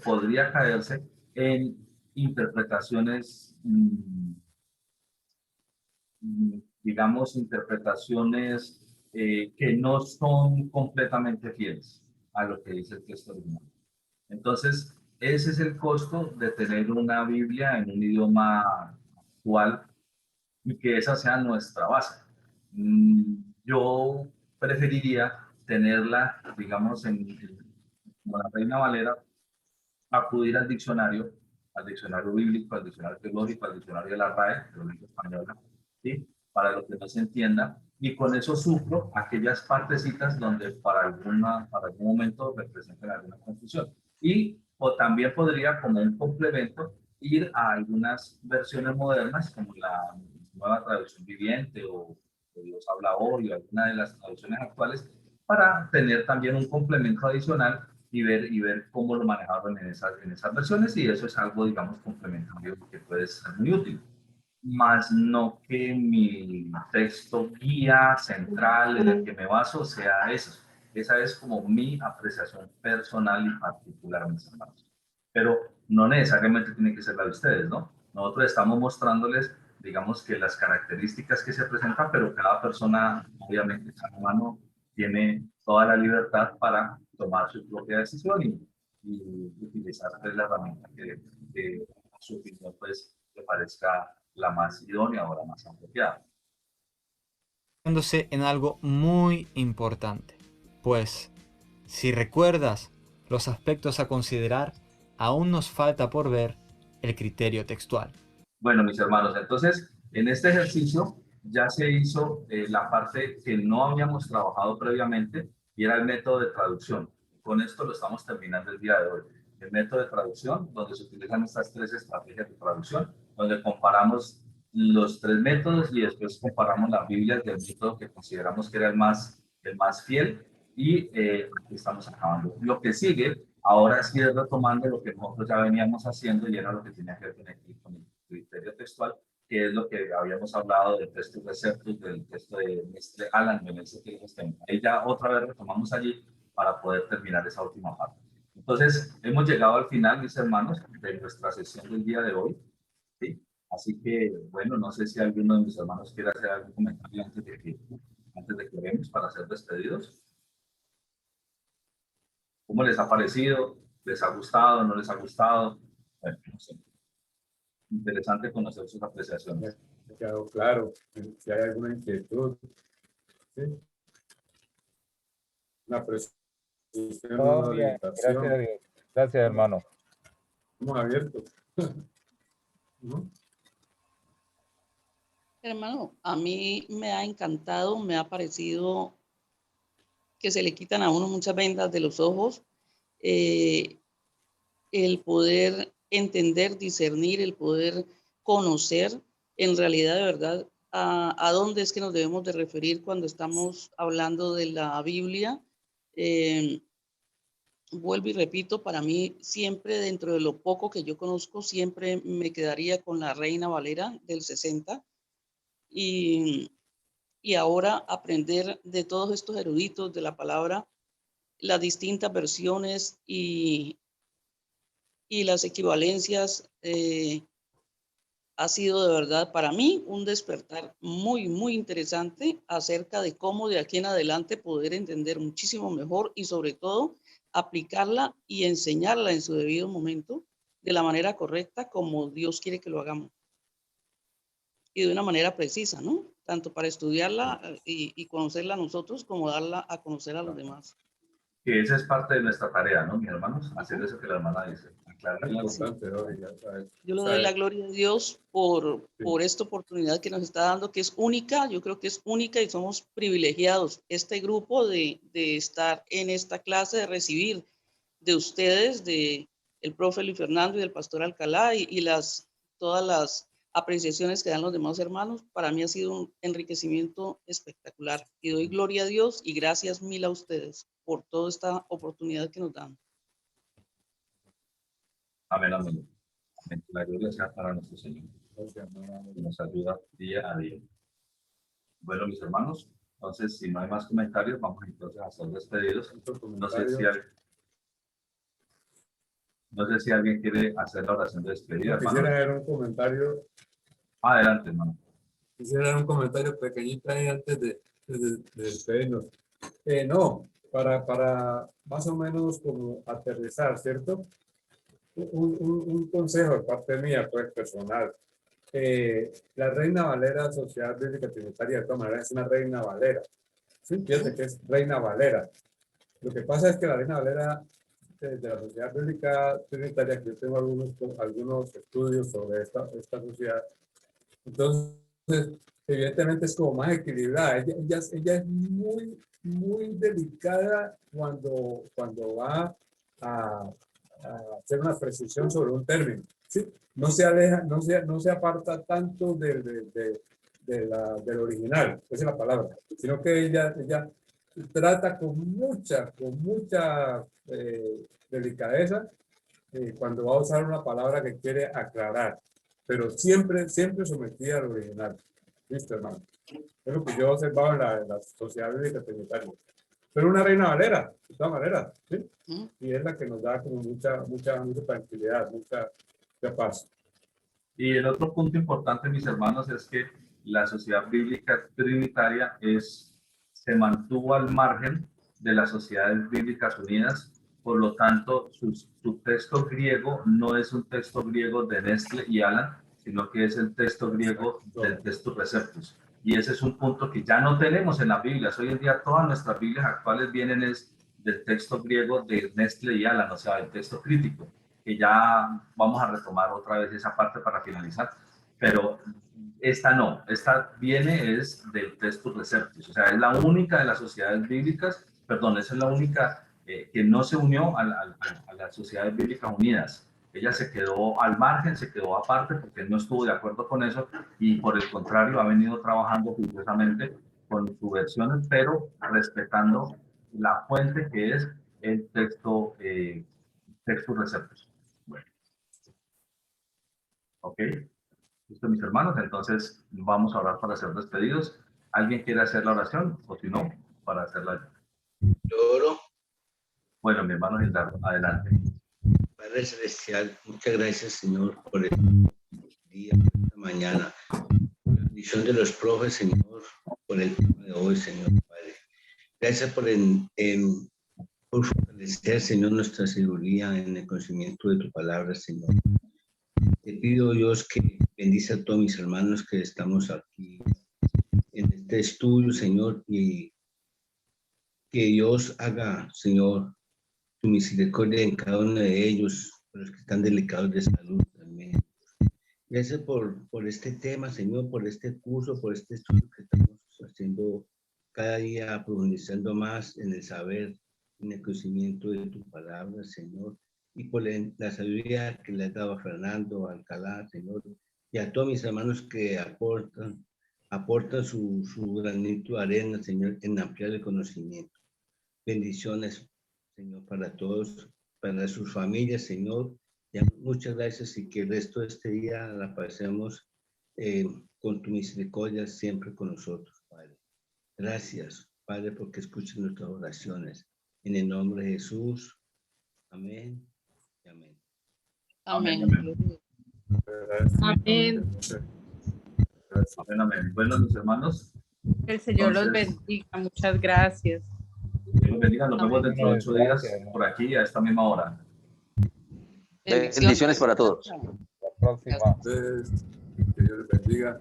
podría caerse en interpretaciones, digamos, interpretaciones que no son completamente fieles a lo que dice el texto original. Entonces, ese es el costo de tener una Biblia en un idioma actual y que esa sea nuestra base. Yo preferiría tenerla, digamos, como la Reina Valera, acudir al diccionario bíblico, al diccionario teológico, al diccionario de la RAE, de la lengua española, ¿sí? Para lo que no se entienda, y con eso suplo aquellas partecitas donde para algún momento representen alguna confusión. O también podría, como un complemento, ir a algunas versiones modernas, como la nueva traducción viviente o Dios habla hoy, o alguna de las traducciones actuales, para tener también un complemento adicional y ver cómo lo manejaron en esas versiones, y eso es algo, digamos, complementario que puede ser muy útil. Más no que mi texto guía central en el que me baso sea eso. Esa es como mi apreciación personal y particular, mis hermanos. Pero no necesariamente tiene que ser la de ustedes, ¿no? Nosotros estamos mostrándoles, digamos, que las características que se presentan, pero cada persona, obviamente, cada humano tiene toda la libertad para tomar su propia decisión y utilizar pues, la herramienta que a su opinión pues, le parezca la más idónea o la más apropiada. En algo muy importante, pues si recuerdas los aspectos a considerar, aún nos falta por ver el criterio textual. Bueno, mis hermanos, entonces en este ejercicio ya se hizo la parte que no habíamos trabajado previamente, y era el método de traducción. Con esto lo estamos terminando el día de hoy. El método de traducción, donde se utilizan estas 3 estrategias de traducción, donde comparamos los 3 métodos y después comparamos las Biblias del método que consideramos que era el más fiel, y estamos acabando. Lo que sigue ahora sí es retomando lo que nosotros ya veníamos haciendo, y era lo que tenía que ver con el criterio textual, que es lo que habíamos hablado del texto receptus, del texto de Mestre Alan, en ese que ahí ya otra vez retomamos allí para poder terminar esa última parte. Entonces, hemos llegado al final, mis hermanos, de nuestra sesión del día de hoy, ¿sí? Así que, bueno, no sé si alguno de mis hermanos quiere hacer algún comentario antes de que oremos para ser despedidos. ¿Cómo les ha parecido? ¿Les ha gustado? ¿No les ha gustado? Bueno, no sé. Interesante conocer sus apreciaciones. Me ha quedado claro. Si hay alguna inquietud, ¿sí? Una apreciación, Todo una bien, orientación. gracias a Dios. Gracias, hermano. Estamos abiertos. ¿No? Hermano, a mí me ha encantado, me ha parecido que se le quitan a uno muchas vendas de los ojos, el poder entender, discernir, el poder conocer en realidad de verdad a dónde es que nos debemos de referir cuando estamos hablando de la Biblia. Vuelvo y repito, para mí siempre dentro de lo poco que yo conozco, siempre me quedaría con la Reina Valera del 60, y ahora aprender de todos estos eruditos de la palabra, las distintas versiones y las equivalencias, ha sido de verdad para mí un despertar muy, muy interesante acerca de cómo de aquí en adelante poder entender muchísimo mejor y sobre todo aplicarla y enseñarla en su debido momento de la manera correcta como Dios quiere que lo hagamos. Y de una manera precisa, ¿no? Tanto para estudiarla y conocerla a nosotros como darla a conocer a los demás. Que esa es parte de nuestra tarea, ¿no, mis hermanos? Hacer eso que la hermana dice. Aclarar la Yo le doy la gloria a Dios por esta oportunidad que nos está dando, que es única. Yo creo que es única y somos privilegiados, este grupo, de estar en esta clase, de recibir de ustedes, de el profe Luis Fernando y del pastor Alcalá y todas las apreciaciones que dan los demás hermanos. Para mí ha sido un enriquecimiento espectacular y doy gloria a Dios y gracias mil a ustedes por toda esta oportunidad que nos dan. Amén, amén. Amén. La gloria sea para nuestro Señor, que nos ayuda día a día. Bueno, mis hermanos, entonces, si no hay más comentarios, vamos entonces a ser despedidos. No sé si alguien quiere hacer la oración de despedida. Quisiera hacer un comentario. Adelante, hermano. Quisiera dar un comentario pequeñito ahí antes de despedirnos. No, para más o menos como aterrizar, ¿cierto? Un consejo de parte mía, pues personal. La Reina Valera Sociedad Bíblica Trinitaria, de todas maneras, es una Reina Valera. Sí, fíjate que es Reina Valera. Lo que pasa es que la Reina Valera de la Sociedad Bíblica Trinitaria, que yo tengo algunos estudios sobre esta sociedad, entonces, evidentemente es como más equilibrada. Ella es muy delicada cuando va a hacer una precisión sobre un término. ¿Sí? No se aleja, no se aparta tanto del original, esa es la palabra, sino que ella trata con mucha delicadeza cuando va a usar una palabra que quiere aclarar, pero siempre sometida al original. ¿Listo, hermano? Es lo que yo he observado en la sociedad bíblica trinitaria. Pero una Reina Valera, de todas maneras, ¿sí? Y es la que nos da como mucha tranquilidad, mucha paz. Y el otro punto importante, mis hermanos, es que la sociedad bíblica trinitaria se mantuvo al margen de las sociedades bíblicas unidas. Por lo tanto, su texto griego no es un texto griego de Nestle y Alan, sino que es el texto griego del texto Receptus. Y ese es un punto que ya no tenemos en las Biblias. Hoy en día todas nuestras Biblias actuales vienen del texto griego de Nestle y Alan, o sea, el texto crítico, que ya vamos a retomar otra vez esa parte para finalizar. Pero esta no, esta es del texto Receptus, o sea, es la única de las sociedades bíblicas, esa es la única que no se unió a las sociedades bíblicas unidas. Ella se quedó al margen, se quedó aparte porque no estuvo de acuerdo con eso y por el contrario ha venido trabajando juiciosamente con sus versiones, pero respetando la fuente que es el texto Receptus. Bueno. Ok. Listo, mis hermanos, entonces vamos a orar para ser despedidos. ¿Alguien quiere hacer la oración? O si no, para hacerla yo oro. Bueno, mi hermano Gildardo, adelante. Padre Celestial, muchas gracias, Señor, por el día, por esta mañana. La bendición de los profes, Señor, por el tema de hoy, Señor, Padre. Gracias por fortalecer, Señor, nuestra seguridad en el conocimiento de tu palabra, Señor. Te pido, Dios, que bendice a todos mis hermanos que estamos aquí en este estudio, Señor, y que Dios haga, Señor, tu misericordia en cada uno de ellos, por los que están delicados de salud también. Gracias por este tema, Señor, por este curso, por este estudio que estamos haciendo cada día, profundizando más en el saber, en el conocimiento de tu palabra, Señor, y por la sabiduría que le has dado a Fernando, a Alcalá, Señor, y a todos mis hermanos que aportan su granito de arena, Señor, en ampliar el conocimiento. Bendiciones, Señor, para todos, para sus familias, Señor. Ya, muchas gracias y que el resto de este día la pasemos con tu misericordia siempre con nosotros, Padre. Gracias, Padre, porque escuchas nuestras oraciones. En el nombre de Jesús. Amén. Y amén. Amén. Amén. Amén, amén. Bueno, mis hermanos. El Señor los bendiga. Muchas gracias. Dios los bendiga. Nos vemos dentro de 8 días por aquí a esta misma hora. Bendiciones para todos. La próxima. Entonces, que Dios les bendiga.